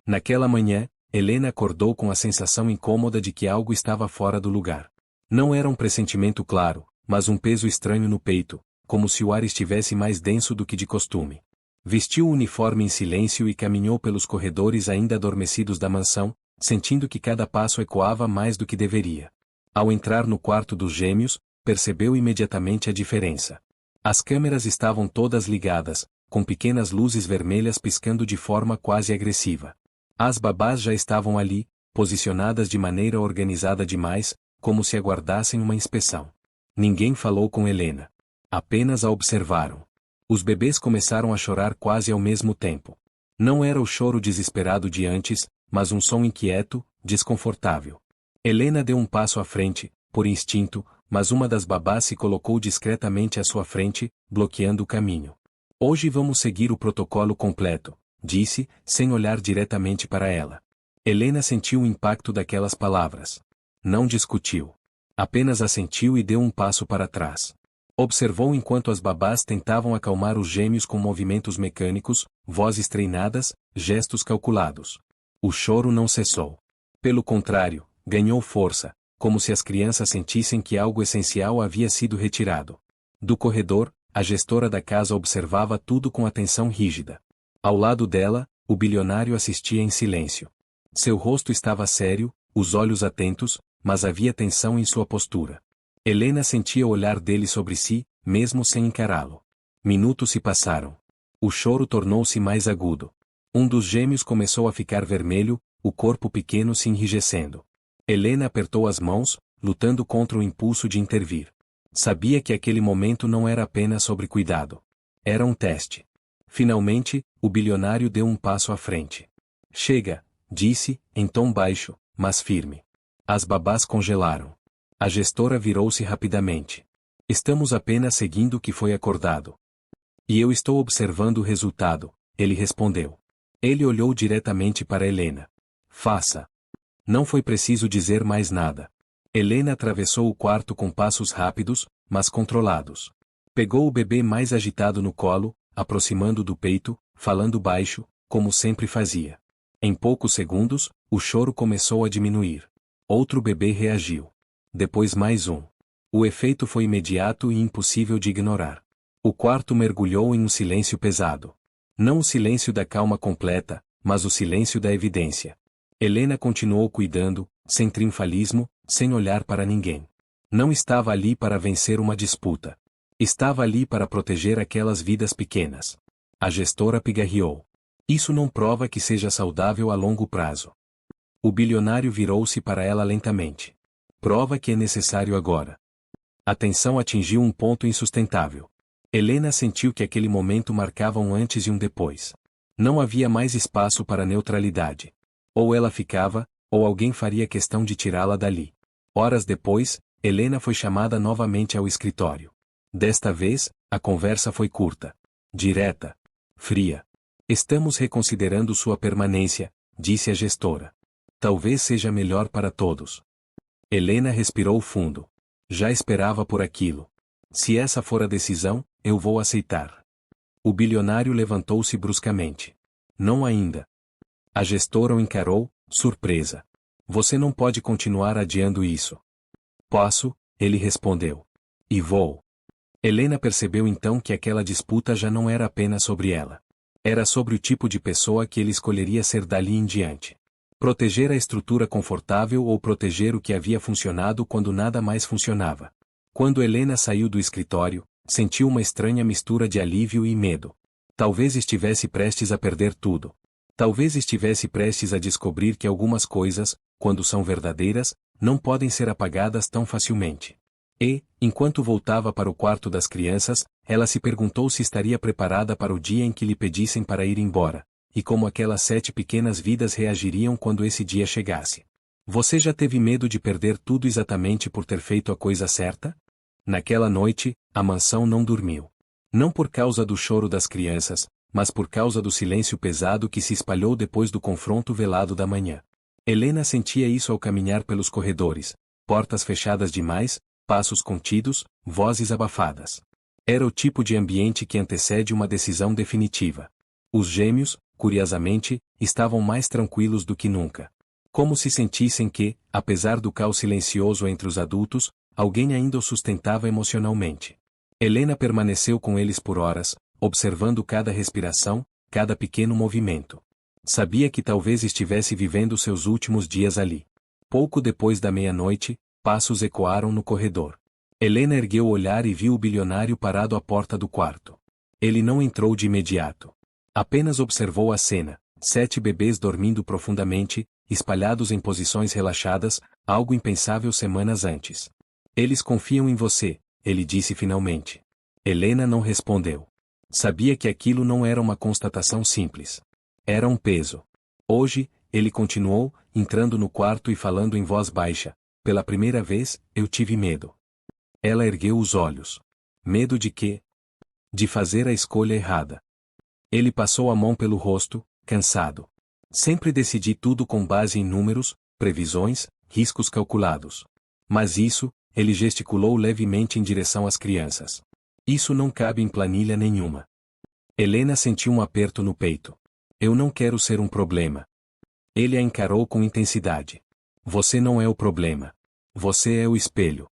Naquela manhã, Helena acordou com a sensação incômoda de que algo estava fora do lugar. Não era um pressentimento claro, mas um peso estranho no peito, como se o ar estivesse mais denso do que de costume. Vestiu o uniforme em silêncio e caminhou pelos corredores ainda adormecidos da mansão, sentindo que cada passo ecoava mais do que deveria. Ao entrar no quarto dos gêmeos, percebeu imediatamente a diferença. As câmeras estavam todas ligadas, com pequenas luzes vermelhas piscando de forma quase agressiva. As babás já estavam ali, posicionadas de maneira organizada demais, como se aguardassem uma inspeção. Ninguém falou com Helena. Apenas a observaram. Os bebês começaram a chorar quase ao mesmo tempo. Não era o choro desesperado de antes, mas um som inquieto, desconfortável. Helena deu um passo à frente, por instinto, mas uma das babás se colocou discretamente à sua frente, bloqueando o caminho. Hoje vamos seguir o protocolo completo, disse, sem olhar diretamente para ela. Helena sentiu o impacto daquelas palavras. Não discutiu. Apenas assentiu e deu um passo para trás. Observou enquanto as babás tentavam acalmar os gêmeos com movimentos mecânicos, vozes treinadas, gestos calculados. O choro não cessou. Pelo contrário, ganhou força, como se as crianças sentissem que algo essencial havia sido retirado. Do corredor, a gestora da casa observava tudo com atenção rígida. Ao lado dela, o bilionário assistia em silêncio. Seu rosto estava sério, os olhos atentos, mas havia tensão em sua postura. Helena sentia o olhar dele sobre si, mesmo sem encará-lo. Minutos se passaram. O choro tornou-se mais agudo. Um dos gêmeos começou a ficar vermelho, o corpo pequeno se enrijecendo. Helena apertou as mãos, lutando contra o impulso de intervir. Sabia que aquele momento não era apenas sobre cuidado. Era um teste. Finalmente, o bilionário deu um passo à frente. Chega, disse, em tom baixo, mas firme. As babás congelaram. A gestora virou-se rapidamente. Estamos apenas seguindo o que foi acordado. E eu estou observando o resultado, ele respondeu. Ele olhou diretamente para Helena. Faça. Não foi preciso dizer mais nada. Helena atravessou o quarto com passos rápidos, mas controlados. Pegou o bebê mais agitado no colo, aproximando do peito, falando baixo, como sempre fazia. Em poucos segundos, o choro começou a diminuir. Outro bebê reagiu. Depois mais um. O efeito foi imediato e impossível de ignorar. O quarto mergulhou em um silêncio pesado. Não o silêncio da calma completa, mas o silêncio da evidência. Helena continuou cuidando, sem triunfalismo, sem olhar para ninguém. Não estava ali para vencer uma disputa. Estava ali para proteger aquelas vidas pequenas. A gestora pigarreou. Isso não prova que seja saudável a longo prazo. O bilionário virou-se para ela lentamente. Prova que é necessário agora. A tensão atingiu um ponto insustentável. Helena sentiu que aquele momento marcava um antes e um depois. Não havia mais espaço para neutralidade. Ou ela ficava, ou alguém faria questão de tirá-la dali. Horas depois, Helena foi chamada novamente ao escritório. Desta vez, a conversa foi curta. Direta. Fria. Estamos reconsiderando sua permanência, disse a gestora. Talvez seja melhor para todos. Helena respirou fundo. Já esperava por aquilo. Se essa for a decisão, eu vou aceitar. O bilionário levantou-se bruscamente. Não ainda. A gestora o encarou, surpresa. Você não pode continuar adiando isso. Posso, ele respondeu. E vou. Helena percebeu então que aquela disputa já não era apenas sobre ela. Era sobre o tipo de pessoa que ele escolheria ser dali em diante. Proteger a estrutura confortável ou proteger o que havia funcionado quando nada mais funcionava. Quando Helena saiu do escritório, sentiu uma estranha mistura de alívio e medo. Talvez estivesse prestes a perder tudo. Talvez estivesse prestes a descobrir que algumas coisas, quando são verdadeiras, não podem ser apagadas tão facilmente. E, enquanto voltava para o quarto das crianças, ela se perguntou se estaria preparada para o dia em que lhe pedissem para ir embora, e como aquelas 7 pequenas vidas reagiriam quando esse dia chegasse. Você já teve medo de perder tudo exatamente por ter feito a coisa certa? Naquela noite, a mansão não dormiu. Não por causa do choro das crianças, mas por causa do silêncio pesado que se espalhou depois do confronto velado da manhã. Helena sentia isso ao caminhar pelos corredores, portas fechadas demais, passos contidos, vozes abafadas. Era o tipo de ambiente que antecede uma decisão definitiva. Os gêmeos, curiosamente, estavam mais tranquilos do que nunca. Como se sentissem que, apesar do caos silencioso entre os adultos, alguém ainda os sustentava emocionalmente. Helena permaneceu com eles por horas, observando cada respiração, cada pequeno movimento. Sabia que talvez estivesse vivendo seus últimos dias ali. Pouco depois da meia-noite, passos ecoaram no corredor. Helena ergueu o olhar e viu o bilionário parado à porta do quarto. Ele não entrou de imediato. Apenas observou a cena, 7 bebês dormindo profundamente, espalhados em posições relaxadas, algo impensável semanas antes. Eles confiam em você, ele disse finalmente. Helena não respondeu. Sabia que aquilo não era uma constatação simples. Era um peso. Hoje, ele continuou, entrando no quarto e falando em voz baixa. Pela primeira vez, eu tive medo. Ela ergueu os olhos. Medo de quê? De fazer a escolha errada. Ele passou a mão pelo rosto, cansado. Sempre decidi tudo com base em números, previsões, riscos calculados. Mas isso, ele gesticulou levemente em direção às crianças. Isso não cabe em planilha nenhuma. Helena sentiu um aperto no peito. Eu não quero ser um problema. Ele a encarou com intensidade. Você não é o problema. Você é o espelho.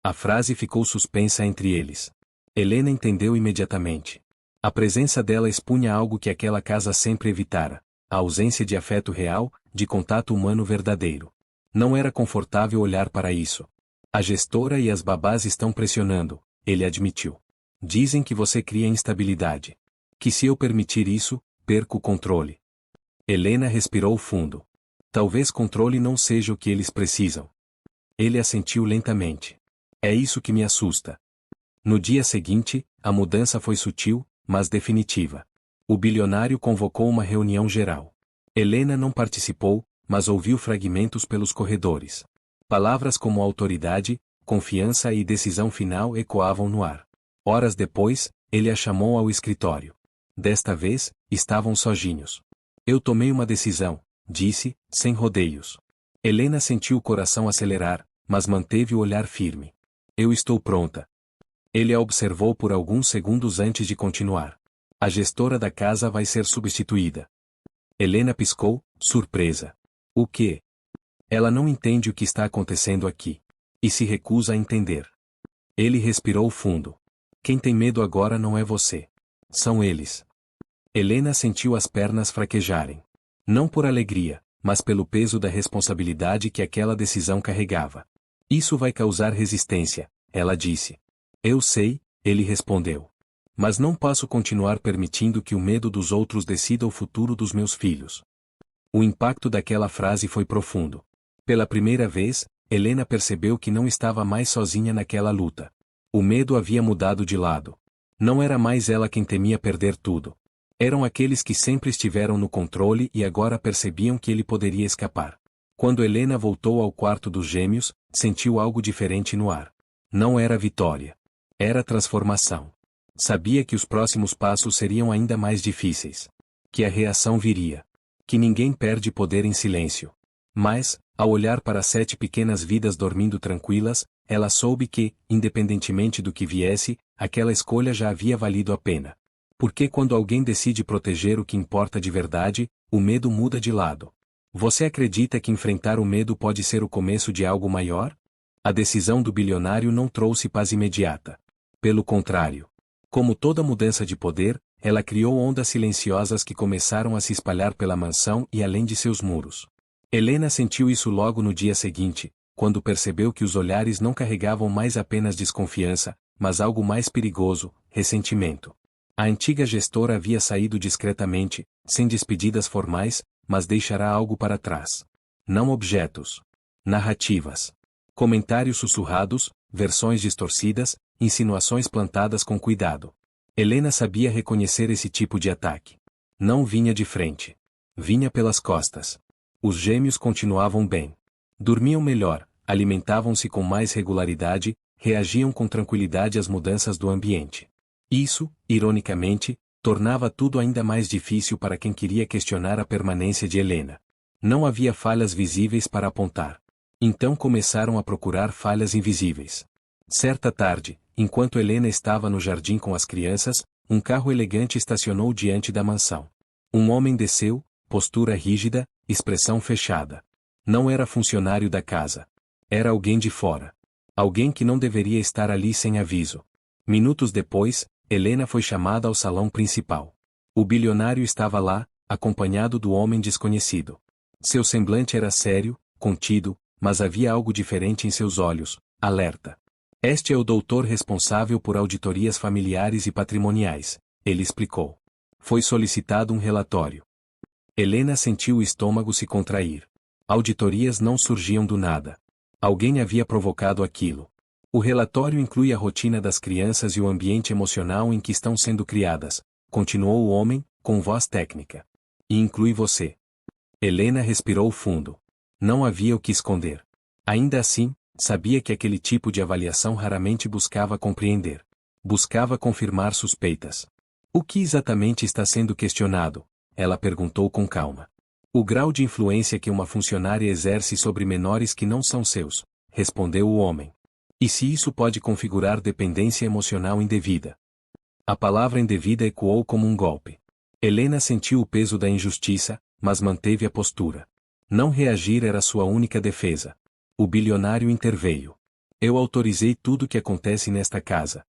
A frase ficou suspensa entre eles. Helena entendeu imediatamente. A presença dela expunha algo que aquela casa sempre evitara. A ausência de afeto real, de contato humano verdadeiro. Não era confortável olhar para isso. A gestora e as babás estão pressionando, ele admitiu. Dizem que você cria instabilidade. Que se eu permitir isso, perco o controle. Helena respirou fundo. Talvez controle não seja o que eles precisam. Ele assentiu lentamente. É isso que me assusta. No dia seguinte, a mudança foi sutil, mas definitiva. O bilionário convocou uma reunião geral. Helena não participou, mas ouviu fragmentos pelos corredores. Palavras como autoridade, confiança e decisão final ecoavam no ar. Horas depois, ele a chamou ao escritório. Desta vez, estavam sozinhos. Eu tomei uma decisão, disse, sem rodeios. Helena sentiu o coração acelerar, mas manteve o olhar firme. Eu estou pronta. Ele a observou por alguns segundos antes de continuar. A gestora da casa vai ser substituída. Helena piscou, surpresa. O quê? Ela não entende o que está acontecendo aqui. E se recusa a entender. Ele respirou fundo. Quem tem medo agora não é você. São eles. Helena sentiu as pernas fraquejarem. Não por alegria, mas pelo peso da responsabilidade que aquela decisão carregava. Isso vai causar resistência, ela disse. Eu sei, ele respondeu. Mas não posso continuar permitindo que o medo dos outros decida o futuro dos meus filhos. O impacto daquela frase foi profundo. Pela primeira vez, Helena percebeu que não estava mais sozinha naquela luta. O medo havia mudado de lado. Não era mais ela quem temia perder tudo. Eram aqueles que sempre estiveram no controle e agora percebiam que ele poderia escapar. Quando Helena voltou ao quarto dos gêmeos, sentiu algo diferente no ar. Não era vitória. Era transformação. Sabia que os próximos passos seriam ainda mais difíceis. Que a reação viria. Que ninguém perde poder em silêncio. Mas, ao olhar para 7 pequenas vidas dormindo tranquilas, ela soube que, independentemente do que viesse, aquela escolha já havia valido a pena. Porque quando alguém decide proteger o que importa de verdade, o medo muda de lado. Você acredita que enfrentar o medo pode ser o começo de algo maior? A decisão do bilionário não trouxe paz imediata. Pelo contrário. Como toda mudança de poder, ela criou ondas silenciosas que começaram a se espalhar pela mansão e além de seus muros. Helena sentiu isso logo no dia seguinte, quando percebeu que os olhares não carregavam mais apenas desconfiança, mas algo mais perigoso, ressentimento. A antiga gestora havia saído discretamente, sem despedidas formais, mas deixará algo para trás. Não objetos. Narrativas. Comentários sussurrados, versões distorcidas, insinuações plantadas com cuidado. Helena sabia reconhecer esse tipo de ataque. Não vinha de frente. Vinha pelas costas. Os gêmeos continuavam bem. Dormiam melhor, alimentavam-se com mais regularidade, reagiam com tranquilidade às mudanças do ambiente. Isso, ironicamente, tornava tudo ainda mais difícil para quem queria questionar a permanência de Helena. Não havia falhas visíveis para apontar. Então começaram a procurar falhas invisíveis. Certa tarde, enquanto Helena estava no jardim com as crianças, um carro elegante estacionou diante da mansão. Um homem desceu, postura rígida, expressão fechada. Não era funcionário da casa. Era alguém de fora. Alguém que não deveria estar ali sem aviso. Minutos depois, Helena foi chamada ao salão principal. O bilionário estava lá, acompanhado do homem desconhecido. Seu semblante era sério, contido, mas havia algo diferente em seus olhos, alerta. Este é o doutor responsável por auditorias familiares e patrimoniais, ele explicou. Foi solicitado um relatório. Helena sentiu o estômago se contrair. Auditorias não surgiam do nada. Alguém havia provocado aquilo. O relatório inclui a rotina das crianças e o ambiente emocional em que estão sendo criadas, continuou o homem, com voz técnica. E inclui você. Helena respirou fundo. Não havia o que esconder. Ainda assim, sabia que aquele tipo de avaliação raramente buscava compreender. Buscava confirmar suspeitas. O que exatamente está sendo questionado? Ela perguntou com calma. O grau de influência que uma funcionária exerce sobre menores que não são seus, respondeu o homem. E se isso pode configurar dependência emocional indevida? A palavra indevida ecoou como um golpe. Helena sentiu o peso da injustiça, mas manteve a postura. Não reagir era sua única defesa. O bilionário interveio. Eu autorizei tudo o que acontece nesta casa.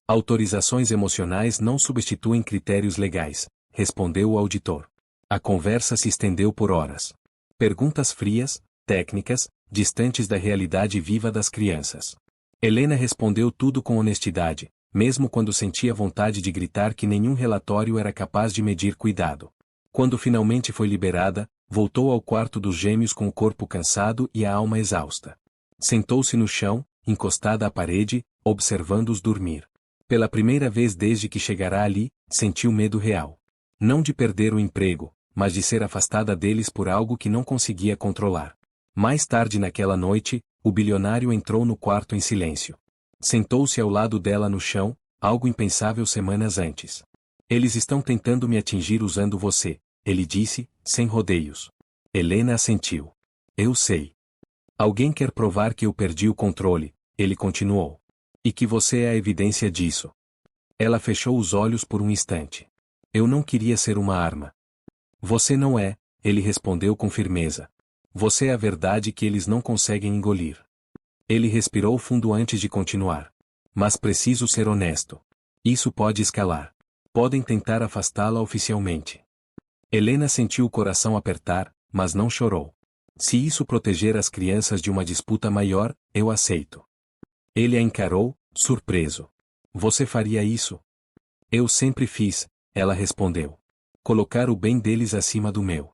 Autorizações emocionais não substituem critérios legais, respondeu o auditor. A conversa se estendeu por horas. Perguntas frias, técnicas, distantes da realidade viva das crianças. Helena respondeu tudo com honestidade, mesmo quando sentia vontade de gritar que nenhum relatório era capaz de medir cuidado. Quando finalmente foi liberada, voltou ao quarto dos gêmeos com o corpo cansado e a alma exausta. Sentou-se no chão, encostada à parede, observando-os dormir. Pela primeira vez desde que chegara ali, sentiu medo real. Não de perder o emprego, mas de ser afastada deles por algo que não conseguia controlar. Mais tarde naquela noite, o bilionário entrou no quarto em silêncio. Sentou-se ao lado dela no chão, algo impensável semanas antes. Eles estão tentando me atingir usando você, ele disse, sem rodeios. Helena assentiu. Eu sei. Alguém quer provar que eu perdi o controle, ele continuou. E que você é a evidência disso. Ela fechou os olhos por um instante. Eu não queria ser uma arma. Você não é, ele respondeu com firmeza. Você é a verdade que eles não conseguem engolir. Ele respirou fundo antes de continuar. Mas preciso ser honesto. Isso pode escalar. Podem tentar afastá-la oficialmente. Helena sentiu o coração apertar, mas não chorou. Se isso proteger as crianças de uma disputa maior, eu aceito. Ele a encarou, surpreso. Você faria isso? Eu sempre fiz, ela respondeu. Colocar o bem deles acima do meu.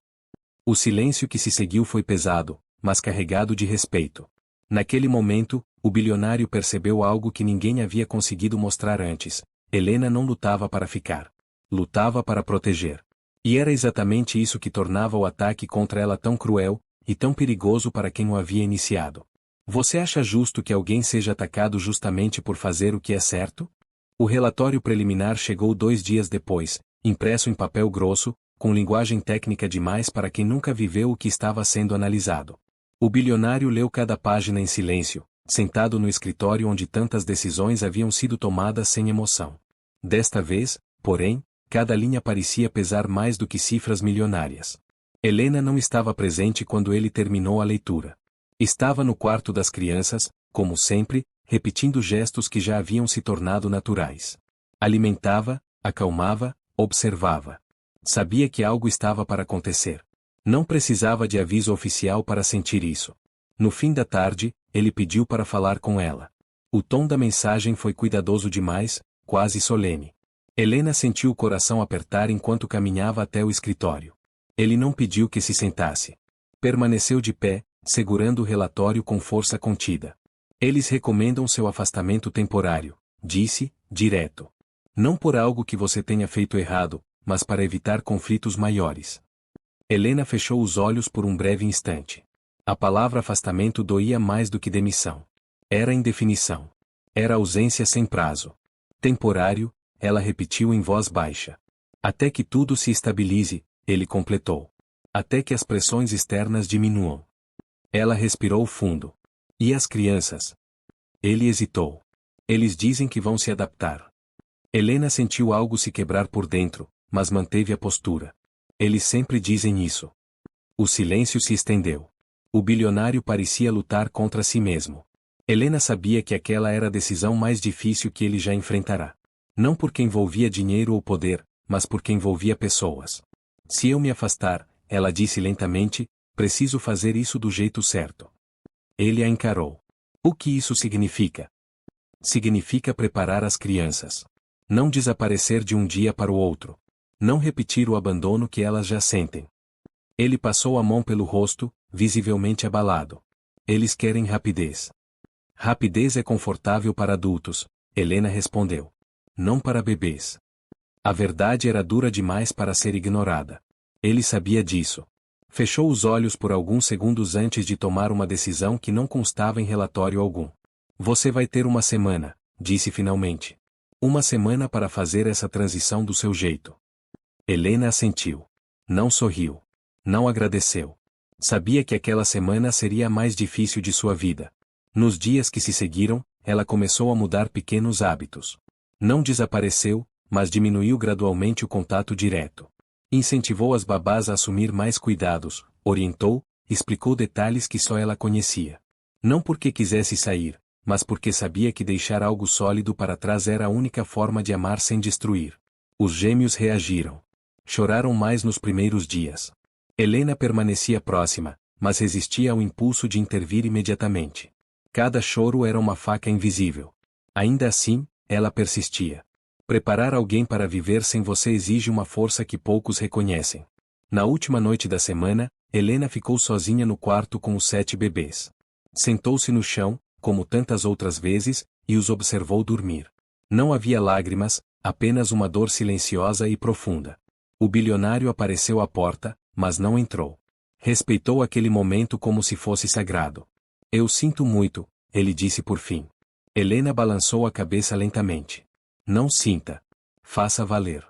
O silêncio que se seguiu foi pesado, mas carregado de respeito. Naquele momento, o bilionário percebeu algo que ninguém havia conseguido mostrar antes. Helena não lutava para ficar. Lutava para proteger. E era exatamente isso que tornava o ataque contra ela tão cruel, e tão perigoso para quem o havia iniciado. Você acha justo que alguém seja atacado justamente por fazer o que é certo? O relatório preliminar chegou 2 dias depois, impresso em papel grosso, com linguagem técnica demais para quem nunca viveu o que estava sendo analisado. O bilionário leu cada página em silêncio, sentado no escritório onde tantas decisões haviam sido tomadas sem emoção. Desta vez, porém, cada linha parecia pesar mais do que cifras milionárias. Helena não estava presente quando ele terminou a leitura. Estava no quarto das crianças, como sempre, repetindo gestos que já haviam se tornado naturais. Alimentava, acalmava, observava. Sabia que algo estava para acontecer. Não precisava de aviso oficial para sentir isso. No fim da tarde, ele pediu para falar com ela. O tom da mensagem foi cuidadoso demais, quase solene. Helena sentiu o coração apertar enquanto caminhava até o escritório. Ele não pediu que se sentasse. Permaneceu de pé, segurando o relatório com força contida. Eles recomendam seu afastamento temporário, disse, direto. Não por algo que você tenha feito errado, mas para evitar conflitos maiores. Helena fechou os olhos por um breve instante. A palavra afastamento doía mais do que demissão. Era indefinição. Era ausência sem prazo. Temporário, ela repetiu em voz baixa. Até que tudo se estabilize, ele completou. Até que as pressões externas diminuam. Ela respirou fundo. E as crianças? Ele hesitou. Eles dizem que vão se adaptar. Helena sentiu algo se quebrar por dentro, mas manteve a postura. Eles sempre dizem isso. O silêncio se estendeu. O bilionário parecia lutar contra si mesmo. Helena sabia que aquela era a decisão mais difícil que ele já enfrentará. Não porque envolvia dinheiro ou poder, mas porque envolvia pessoas. Se eu me afastar, ela disse lentamente, preciso fazer isso do jeito certo. Ele a encarou. O que isso significa? Significa preparar as crianças. Não desaparecer de um dia para o outro. Não repetir o abandono que elas já sentem. Ele passou a mão pelo rosto, visivelmente abalado. Eles querem rapidez. Rapidez é confortável para adultos, Helena respondeu. Não para bebês. A verdade era dura demais para ser ignorada. Ele sabia disso. Fechou os olhos por alguns segundos antes de tomar uma decisão que não constava em relatório algum. Você vai ter uma semana, disse finalmente. Uma semana para fazer essa transição do seu jeito. Helena assentiu. Não sorriu. Não agradeceu. Sabia que aquela semana seria a mais difícil de sua vida. Nos dias que se seguiram, ela começou a mudar pequenos hábitos. Não desapareceu, mas diminuiu gradualmente o contato direto. Incentivou as babás a assumir mais cuidados, orientou, explicou detalhes que só ela conhecia. Não porque quisesse sair, mas porque sabia que deixar algo sólido para trás era a única forma de amar sem destruir. Os gêmeos reagiram. Choraram mais nos primeiros dias. Helena permanecia próxima, mas resistia ao impulso de intervir imediatamente. Cada choro era uma faca invisível. Ainda assim, ela persistia. Preparar alguém para viver sem você exige uma força que poucos reconhecem. Na última noite da semana, Helena ficou sozinha no quarto com os 7 bebês. Sentou-se no chão, como tantas outras vezes, e os observou dormir. Não havia lágrimas, apenas uma dor silenciosa e profunda. O bilionário apareceu à porta, mas não entrou. Respeitou aquele momento como se fosse sagrado. Eu sinto muito, ele disse por fim. Helena balançou a cabeça lentamente. Não sinta. Faça valer.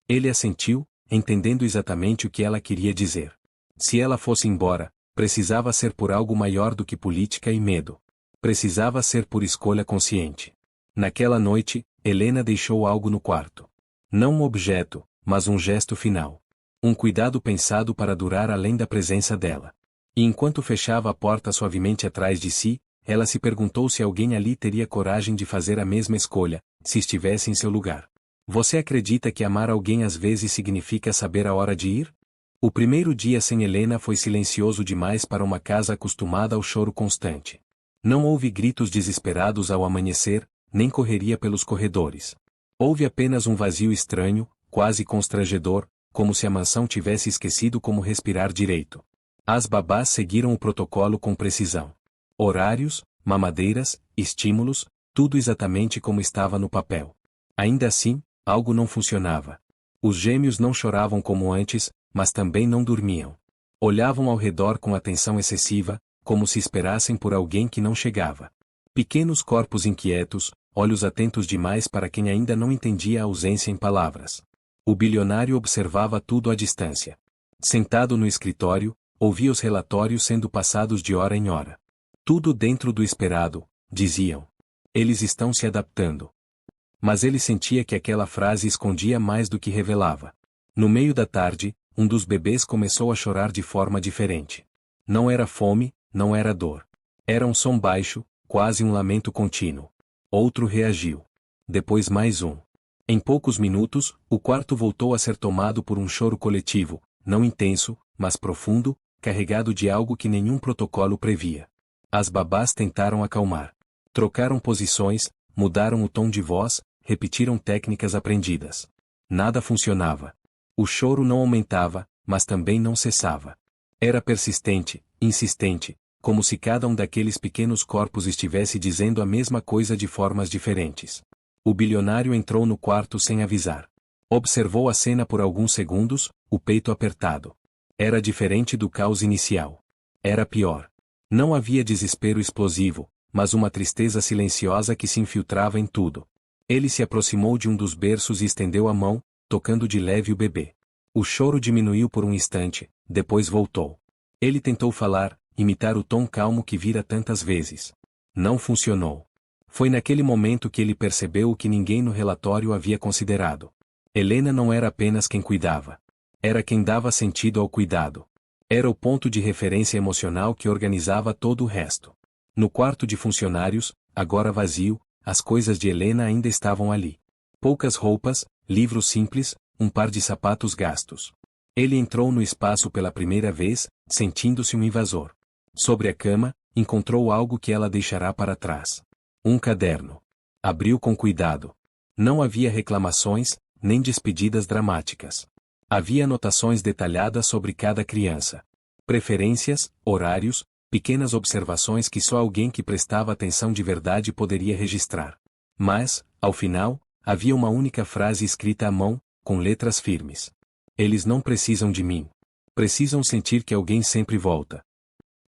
Ele assentiu, entendendo exatamente o que ela queria dizer. Se ela fosse embora, precisava ser por algo maior do que política e medo. Precisava ser por escolha consciente. Naquela noite, Helena deixou algo no quarto. Não um objeto, mas um gesto final. Um cuidado pensado para durar além da presença dela. E enquanto fechava a porta suavemente atrás de si, ela se perguntou se alguém ali teria coragem de fazer a mesma escolha, se estivesse em seu lugar. Você acredita que amar alguém às vezes significa saber a hora de ir? O primeiro dia sem Helena foi silencioso demais para uma casa acostumada ao choro constante. Não houve gritos desesperados ao amanhecer, nem correria pelos corredores. Houve apenas um vazio estranho, quase constrangedor, como se a mansão tivesse esquecido como respirar direito. As babás seguiram o protocolo com precisão. Horários, mamadeiras, estímulos, tudo exatamente como estava no papel. Ainda assim, algo não funcionava. Os gêmeos não choravam como antes, mas também não dormiam. Olhavam ao redor com atenção excessiva, como se esperassem por alguém que não chegava. Pequenos corpos inquietos, olhos atentos demais para quem ainda não entendia a ausência em palavras. O bilionário observava tudo à distância. Sentado no escritório, ouvia os relatórios sendo passados de hora em hora. Tudo dentro do esperado, diziam. Eles estão se adaptando. Mas ele sentia que aquela frase escondia mais do que revelava. No meio da tarde, um dos bebês começou a chorar de forma diferente. Não era fome, não era dor. Era um som baixo, quase um lamento contínuo. Outro reagiu. Depois mais um. Em poucos minutos, o quarto voltou a ser tomado por um choro coletivo, não intenso, mas profundo, carregado de algo que nenhum protocolo previa. As babás tentaram acalmar. Trocaram posições, mudaram o tom de voz, repetiram técnicas aprendidas. Nada funcionava. O choro não aumentava, mas também não cessava. Era persistente, insistente, como se cada um daqueles pequenos corpos estivesse dizendo a mesma coisa de formas diferentes. O bilionário entrou no quarto sem avisar. Observou a cena por alguns segundos, o peito apertado. Era diferente do caos inicial. Era pior. Não havia desespero explosivo, mas uma tristeza silenciosa que se infiltrava em tudo. Ele se aproximou de um dos berços e estendeu a mão, tocando de leve o bebê. O choro diminuiu por um instante, depois voltou. Ele tentou falar, imitar o tom calmo que vira tantas vezes. Não funcionou. Foi naquele momento que ele percebeu o que ninguém no relatório havia considerado. Helena não era apenas quem cuidava. Era quem dava sentido ao cuidado. Era o ponto de referência emocional que organizava todo o resto. No quarto de funcionários, agora vazio, as coisas de Helena ainda estavam ali. Poucas roupas, livros simples, um par de sapatos gastos. Ele entrou no espaço pela primeira vez, sentindo-se um invasor. Sobre a cama, encontrou algo que ela deixará para trás. Um caderno. Abriu com cuidado. Não havia reclamações, nem despedidas dramáticas. Havia anotações detalhadas sobre cada criança. Preferências, horários, pequenas observações que só alguém que prestava atenção de verdade poderia registrar. Mas, ao final, havia uma única frase escrita à mão, com letras firmes. Eles não precisam de mim. Precisam sentir que alguém sempre volta.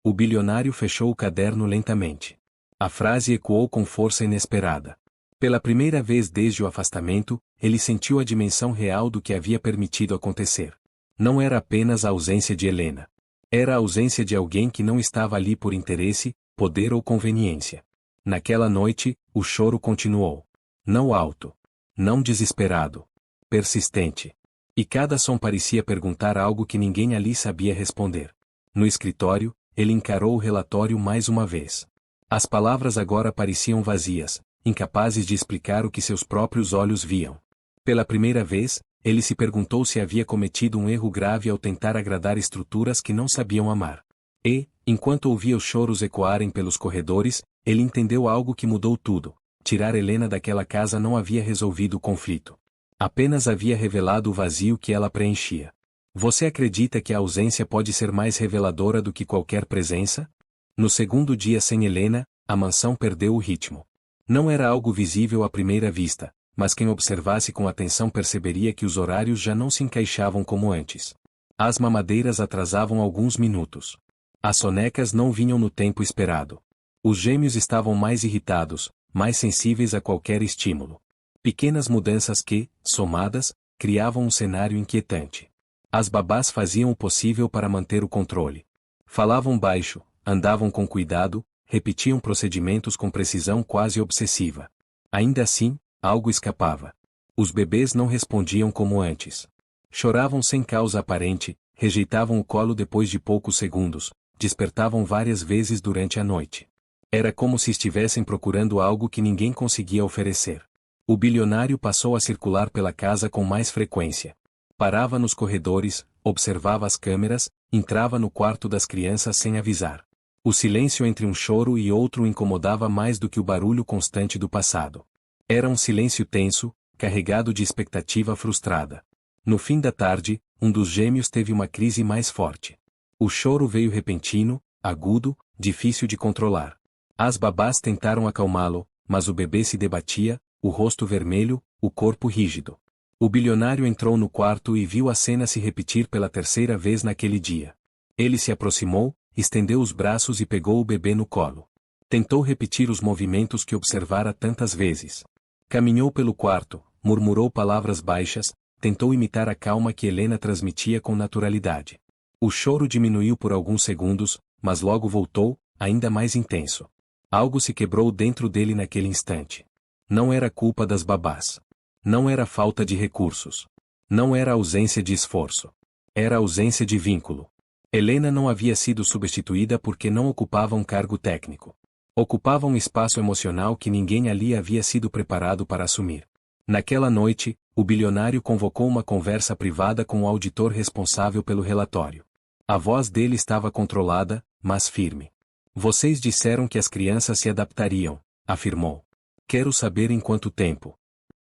O bilionário fechou o caderno lentamente. A frase ecoou com força inesperada. Pela primeira vez desde o afastamento, ele sentiu a dimensão real do que havia permitido acontecer. Não era apenas a ausência de Helena. Era a ausência de alguém que não estava ali por interesse, poder ou conveniência. Naquela noite, o choro continuou. Não alto. Não desesperado. Persistente. E cada som parecia perguntar algo que ninguém ali sabia responder. No escritório, ele encarou o relatório mais uma vez. As palavras agora pareciam vazias, incapazes de explicar o que seus próprios olhos viam. Pela primeira vez, ele se perguntou se havia cometido um erro grave ao tentar agradar estruturas que não sabiam amar. E, enquanto ouvia os choros ecoarem pelos corredores, ele entendeu algo que mudou tudo. Tirar Helena daquela casa não havia resolvido o conflito. Apenas havia revelado o vazio que ela preenchia. Você acredita que a ausência pode ser mais reveladora do que qualquer presença? No segundo dia sem Helena, a mansão perdeu o ritmo. Não era algo visível à primeira vista, mas quem observasse com atenção perceberia que os horários já não se encaixavam como antes. As mamadeiras atrasavam alguns minutos. As sonecas não vinham no tempo esperado. Os gêmeos estavam mais irritados, mais sensíveis a qualquer estímulo. Pequenas mudanças que, somadas, criavam um cenário inquietante. As babás faziam o possível para manter o controle. Falavam baixo, andavam com cuidado, repetiam procedimentos com precisão quase obsessiva. Ainda assim, algo escapava. Os bebês não respondiam como antes. Choravam sem causa aparente, rejeitavam o colo depois de poucos segundos, despertavam várias vezes durante a noite. Era como se estivessem procurando algo que ninguém conseguia oferecer. O bilionário passou a circular pela casa com mais frequência. Parava nos corredores, observava as câmeras, entrava no quarto das crianças sem avisar. O silêncio entre um choro e outro o incomodava mais do que o barulho constante do passado. Era um silêncio tenso, carregado de expectativa frustrada. No fim da tarde, um dos gêmeos teve uma crise mais forte. O choro veio repentino, agudo, difícil de controlar. As babás tentaram acalmá-lo, mas o bebê se debatia, o rosto vermelho, o corpo rígido. O bilionário entrou no quarto e viu a cena se repetir pela terceira vez naquele dia. Ele se aproximou, estendeu os braços e pegou o bebê no colo. Tentou repetir os movimentos que observara tantas vezes. Caminhou pelo quarto, murmurou palavras baixas, tentou imitar a calma que Helena transmitia com naturalidade. O choro diminuiu por alguns segundos, mas logo voltou, ainda mais intenso. Algo se quebrou dentro dele naquele instante. Não era culpa das babás. Não era falta de recursos. Não era ausência de esforço. Era ausência de vínculo. Helena não havia sido substituída porque não ocupava um cargo técnico. Ocupava um espaço emocional que ninguém ali havia sido preparado para assumir. Naquela noite, o bilionário convocou uma conversa privada com o auditor responsável pelo relatório. A voz dele estava controlada, mas firme. Vocês disseram que as crianças se adaptariam, afirmou. Quero saber em quanto tempo.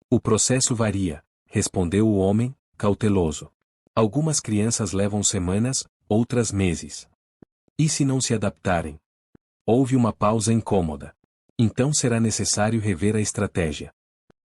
O processo varia, respondeu o homem, cauteloso. Algumas crianças levam semanas, outras meses. E se não se adaptarem? Houve uma pausa incômoda. Então será necessário rever a estratégia.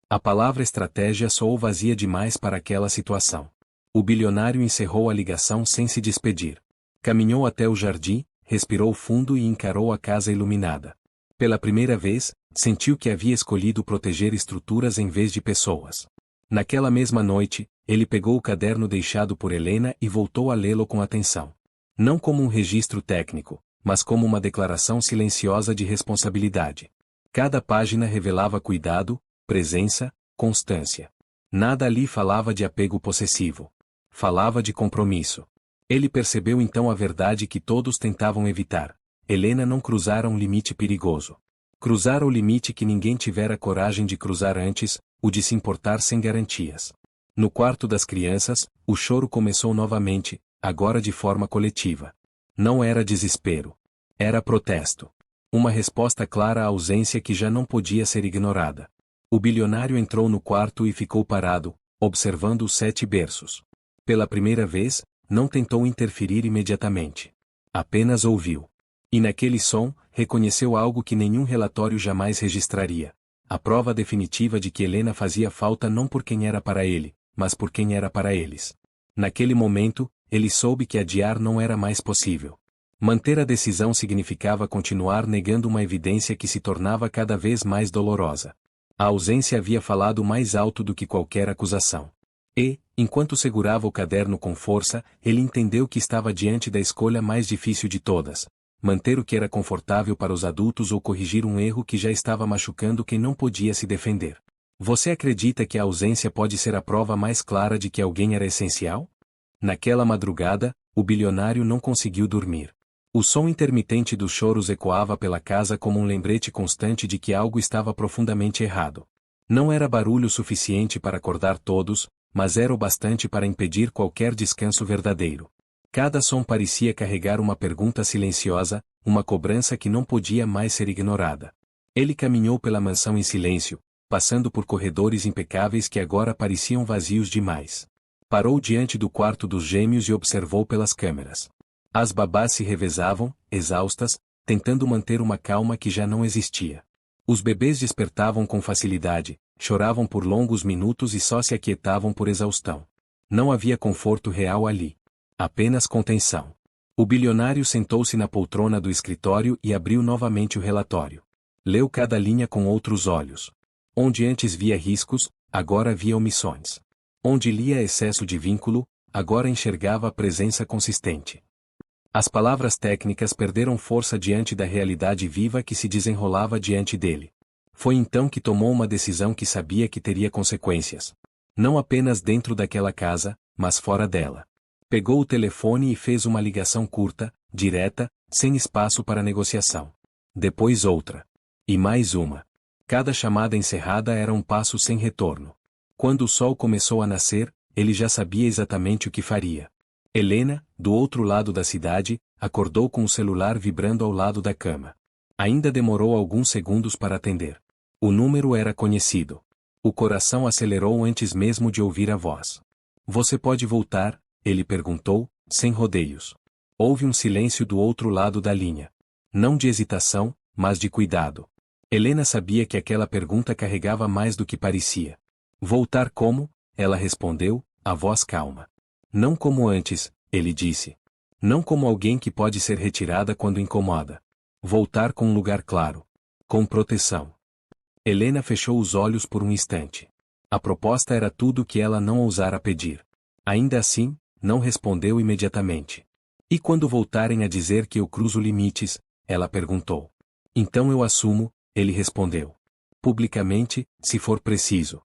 A palavra estratégia soou vazia demais para aquela situação. O bilionário encerrou a ligação sem se despedir. Caminhou até o jardim, respirou fundo e encarou a casa iluminada. Pela primeira vez, sentiu que havia escolhido proteger estruturas em vez de pessoas. Naquela mesma noite, ele pegou o caderno deixado por Helena e voltou a lê-lo com atenção. Não como um registro técnico, mas como uma declaração silenciosa de responsabilidade. Cada página revelava cuidado, presença, constância. Nada ali falava de apego possessivo. Falava de compromisso. Ele percebeu então a verdade que todos tentavam evitar. Helena não cruzara um limite perigoso. Cruzara o limite que ninguém tivera coragem de cruzar antes, o de se importar sem garantias. No quarto das crianças, o choro começou novamente, agora de forma coletiva. Não era desespero. Era protesto. Uma resposta clara à ausência que já não podia ser ignorada. O bilionário entrou no quarto e ficou parado, observando os 7 berços. Pela primeira vez, não tentou interferir imediatamente. Apenas ouviu. E naquele som, reconheceu algo que nenhum relatório jamais registraria. A prova definitiva de que Helena fazia falta não por quem era para ele, mas por quem era para eles. Naquele momento, ele soube que adiar não era mais possível. Manter a decisão significava continuar negando uma evidência que se tornava cada vez mais dolorosa. A ausência havia falado mais alto do que qualquer acusação. E, enquanto segurava o caderno com força, ele entendeu que estava diante da escolha mais difícil de todas. Manter o que era confortável para os adultos ou corrigir um erro que já estava machucando quem não podia se defender. Você acredita que a ausência pode ser a prova mais clara de que alguém era essencial? Naquela madrugada, o bilionário não conseguiu dormir. O som intermitente dos choros ecoava pela casa como um lembrete constante de que algo estava profundamente errado. Não era barulho suficiente para acordar todos, mas era o bastante para impedir qualquer descanso verdadeiro. Cada som parecia carregar uma pergunta silenciosa, uma cobrança que não podia mais ser ignorada. Ele caminhou pela mansão em silêncio, passando por corredores impecáveis que agora pareciam vazios demais. Parou diante do quarto dos gêmeos e observou pelas câmeras. As babás se revezavam, exaustas, tentando manter uma calma que já não existia. Os bebês despertavam com facilidade, choravam por longos minutos e só se aquietavam por exaustão. Não havia conforto real ali. Apenas contenção. O bilionário sentou-se na poltrona do escritório e abriu novamente o relatório. Leu cada linha com outros olhos. Onde antes via riscos, agora via omissões. Onde lia excesso de vínculo, agora enxergava a presença consistente. As palavras técnicas perderam força diante da realidade viva que se desenrolava diante dele. Foi então que tomou uma decisão que sabia que teria consequências. Não apenas dentro daquela casa, mas fora dela. Pegou o telefone e fez uma ligação curta, direta, sem espaço para negociação. Depois outra. E mais uma. Cada chamada encerrada era um passo sem retorno. Quando o sol começou a nascer, ele já sabia exatamente o que faria. Helena, do outro lado da cidade, acordou com o celular vibrando ao lado da cama. Ainda demorou alguns segundos para atender. O número era conhecido. O coração acelerou antes mesmo de ouvir a voz. Você pode voltar? Ele perguntou, sem rodeios. Houve um silêncio do outro lado da linha. Não de hesitação, mas de cuidado. Helena sabia que aquela pergunta carregava mais do que parecia. Voltar como? Ela respondeu, a voz calma. Não como antes, ele disse. Não como alguém que pode ser retirada quando incomoda. Voltar com um lugar claro. Com proteção. Helena fechou os olhos por um instante. A proposta era tudo o que ela não ousara pedir. Ainda assim, não respondeu imediatamente. E quando voltarem a dizer que eu cruzo limites? Ela perguntou. Então eu assumo, ele respondeu. Publicamente, se for preciso.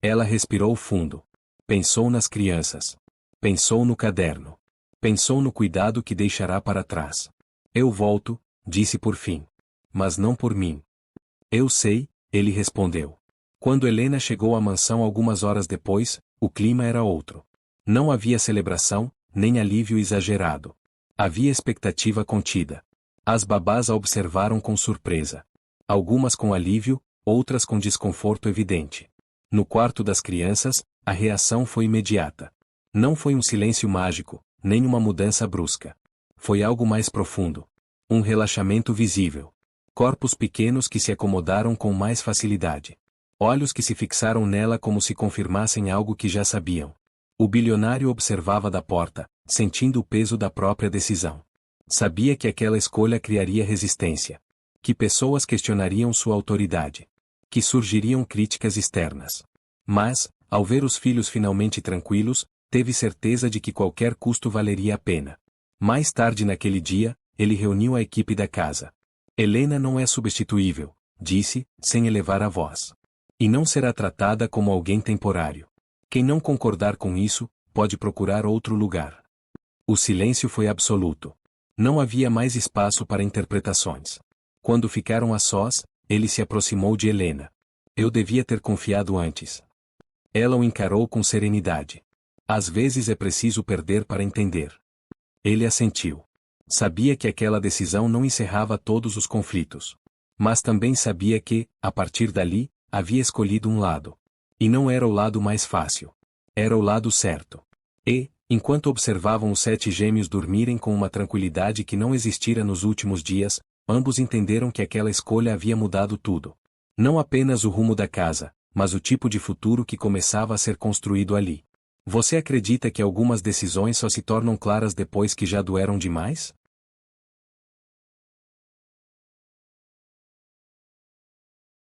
Ela respirou fundo. Pensou nas crianças. Pensou no caderno. Pensou no cuidado que deixará para trás. Eu volto, disse por fim. Mas não por mim. Eu sei, ele respondeu. Quando Helena chegou à mansão algumas horas depois, o clima era outro. Não havia celebração, nem alívio exagerado. Havia expectativa contida. As babás a observaram com surpresa. Algumas com alívio, outras com desconforto evidente. No quarto das crianças, a reação foi imediata. Não foi um silêncio mágico, nem uma mudança brusca. Foi algo mais profundo. Um relaxamento visível. Corpos pequenos que se acomodaram com mais facilidade. Olhos que se fixaram nela como se confirmassem algo que já sabiam. O bilionário observava da porta, sentindo o peso da própria decisão. Sabia que aquela escolha criaria resistência. Que pessoas questionariam sua autoridade. Que surgiriam críticas externas. Mas, ao ver os filhos finalmente tranquilos, teve certeza de que qualquer custo valeria a pena. Mais tarde naquele dia, ele reuniu a equipe da casa. Helena não é substituível, disse, sem elevar a voz. E não será tratada como alguém temporário. Quem não concordar com isso, pode procurar outro lugar. O silêncio foi absoluto. Não havia mais espaço para interpretações. Quando ficaram a sós, ele se aproximou de Helena. Eu devia ter confiado antes. Ela o encarou com serenidade. Às vezes é preciso perder para entender. Ele assentiu. Sabia que aquela decisão não encerrava todos os conflitos. Mas também sabia que, a partir dali, havia escolhido um lado. E não era o lado mais fácil. Era o lado certo. E, enquanto observavam os 7 gêmeos dormirem com uma tranquilidade que não existira nos últimos dias, ambos entenderam que aquela escolha havia mudado tudo. Não apenas o rumo da casa, mas o tipo de futuro que começava a ser construído ali. Você acredita que algumas decisões só se tornam claras depois que já doeram demais?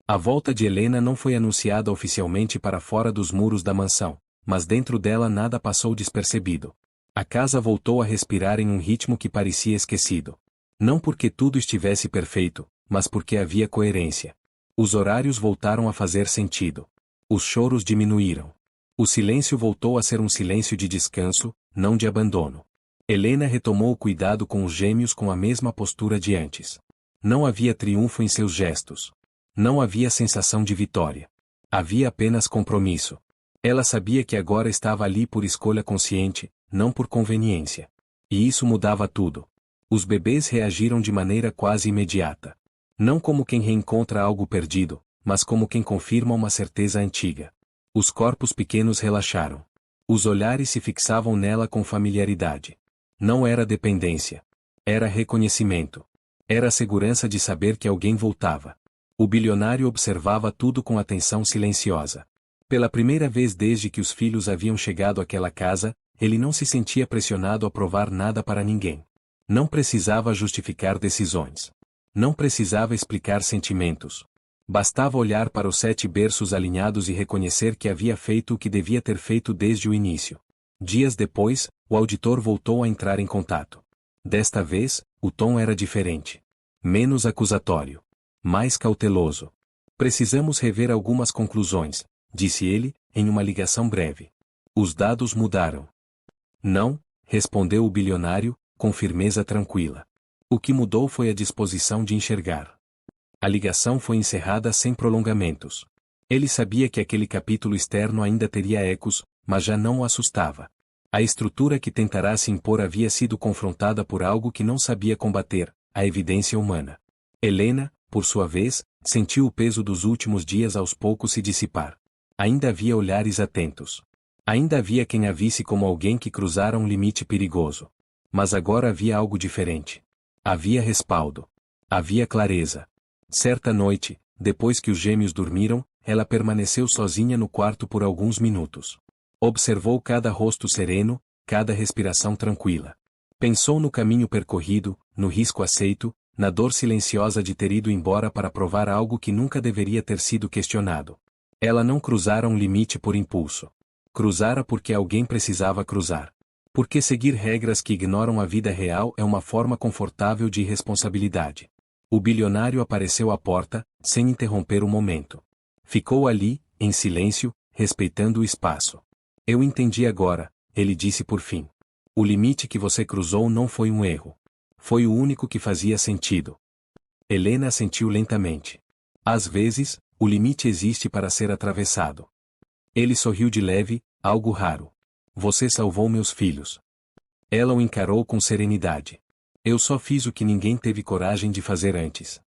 A volta de Helena não foi anunciada oficialmente para fora dos muros da mansão, mas dentro dela nada passou despercebido. A casa voltou a respirar em um ritmo que parecia esquecido. Não porque tudo estivesse perfeito, mas porque havia coerência. Os horários voltaram a fazer sentido. Os choros diminuíram. O silêncio voltou a ser um silêncio de descanso, não de abandono. Helena retomou o cuidado com os gêmeos com a mesma postura de antes. Não havia triunfo em seus gestos. Não havia sensação de vitória. Havia apenas compromisso. Ela sabia que agora estava ali por escolha consciente, não por conveniência. E isso mudava tudo. Os bebês reagiram de maneira quase imediata. Não como quem reencontra algo perdido, mas como quem confirma uma certeza antiga. Os corpos pequenos relaxaram. Os olhares se fixavam nela com familiaridade. Não era dependência. Era reconhecimento. Era a segurança de saber que alguém voltava. O bilionário observava tudo com atenção silenciosa. Pela primeira vez desde que os filhos haviam chegado àquela casa, ele não se sentia pressionado a provar nada para ninguém. Não precisava justificar decisões. Não precisava explicar sentimentos. Bastava olhar para os 7 berços alinhados e reconhecer que havia feito o que devia ter feito desde o início. Dias depois, o auditor voltou a entrar em contato. Desta vez, o tom era diferente. Menos acusatório. Mais cauteloso. Precisamos rever algumas conclusões, disse ele, em uma ligação breve. Os dados mudaram. Não, respondeu o bilionário, com firmeza tranquila. O que mudou foi a disposição de enxergar. A ligação foi encerrada sem prolongamentos. Ele sabia que aquele capítulo externo ainda teria ecos, mas já não o assustava. A estrutura que tentará se impor havia sido confrontada por algo que não sabia combater, a evidência humana. Helena, por sua vez, sentiu o peso dos últimos dias aos poucos se dissipar. Ainda havia olhares atentos. Ainda havia quem a visse como alguém que cruzara um limite perigoso. Mas agora havia algo diferente. Havia respaldo. Havia clareza. Certa noite, depois que os gêmeos dormiram, ela permaneceu sozinha no quarto por alguns minutos. Observou cada rosto sereno, cada respiração tranquila. Pensou no caminho percorrido, no risco aceito, na dor silenciosa de ter ido embora para provar algo que nunca deveria ter sido questionado. Ela não cruzara um limite por impulso. Cruzara porque alguém precisava cruzar. Porque seguir regras que ignoram a vida real é uma forma confortável de irresponsabilidade. O bilionário apareceu à porta, sem interromper o momento. Ficou ali, em silêncio, respeitando o espaço. Eu entendi agora, ele disse por fim. O limite que você cruzou não foi um erro. Foi o único que fazia sentido. Helena assentiu lentamente. Às vezes, o limite existe para ser atravessado. Ele sorriu de leve, algo raro. Você salvou meus filhos. Ela o encarou com serenidade. Eu só fiz o que ninguém teve coragem de fazer antes.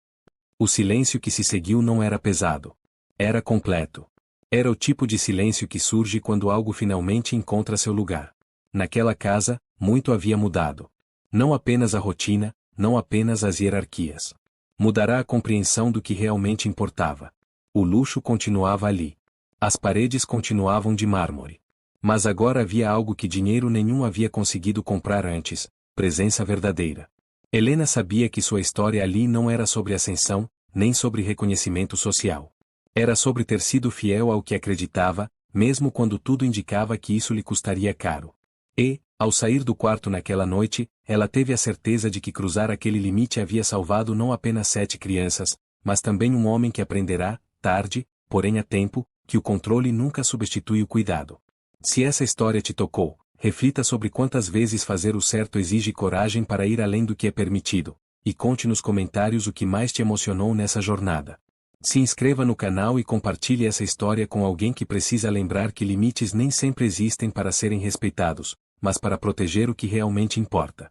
O silêncio que se seguiu não era pesado. Era completo. Era o tipo de silêncio que surge quando algo finalmente encontra seu lugar. Naquela casa, muito havia mudado. Não apenas a rotina, não apenas as hierarquias. Mudará a compreensão do que realmente importava. O luxo continuava ali. As paredes continuavam de mármore. Mas agora havia algo que dinheiro nenhum havia conseguido comprar antes: presença verdadeira. Helena sabia que sua história ali não era sobre ascensão, nem sobre reconhecimento social. Era sobre ter sido fiel ao que acreditava, mesmo quando tudo indicava que isso lhe custaria caro. E, ao sair do quarto naquela noite, ela teve a certeza de que cruzar aquele limite havia salvado não apenas 7 crianças, mas também um homem que aprenderá, tarde, porém a tempo, que o controle nunca substitui o cuidado. Se essa história te tocou, reflita sobre quantas vezes fazer o certo exige coragem para ir além do que é permitido, e conte nos comentários o que mais te emocionou nessa jornada. Se inscreva no canal e compartilhe essa história com alguém que precisa lembrar que limites nem sempre existem para serem respeitados, mas para proteger o que realmente importa.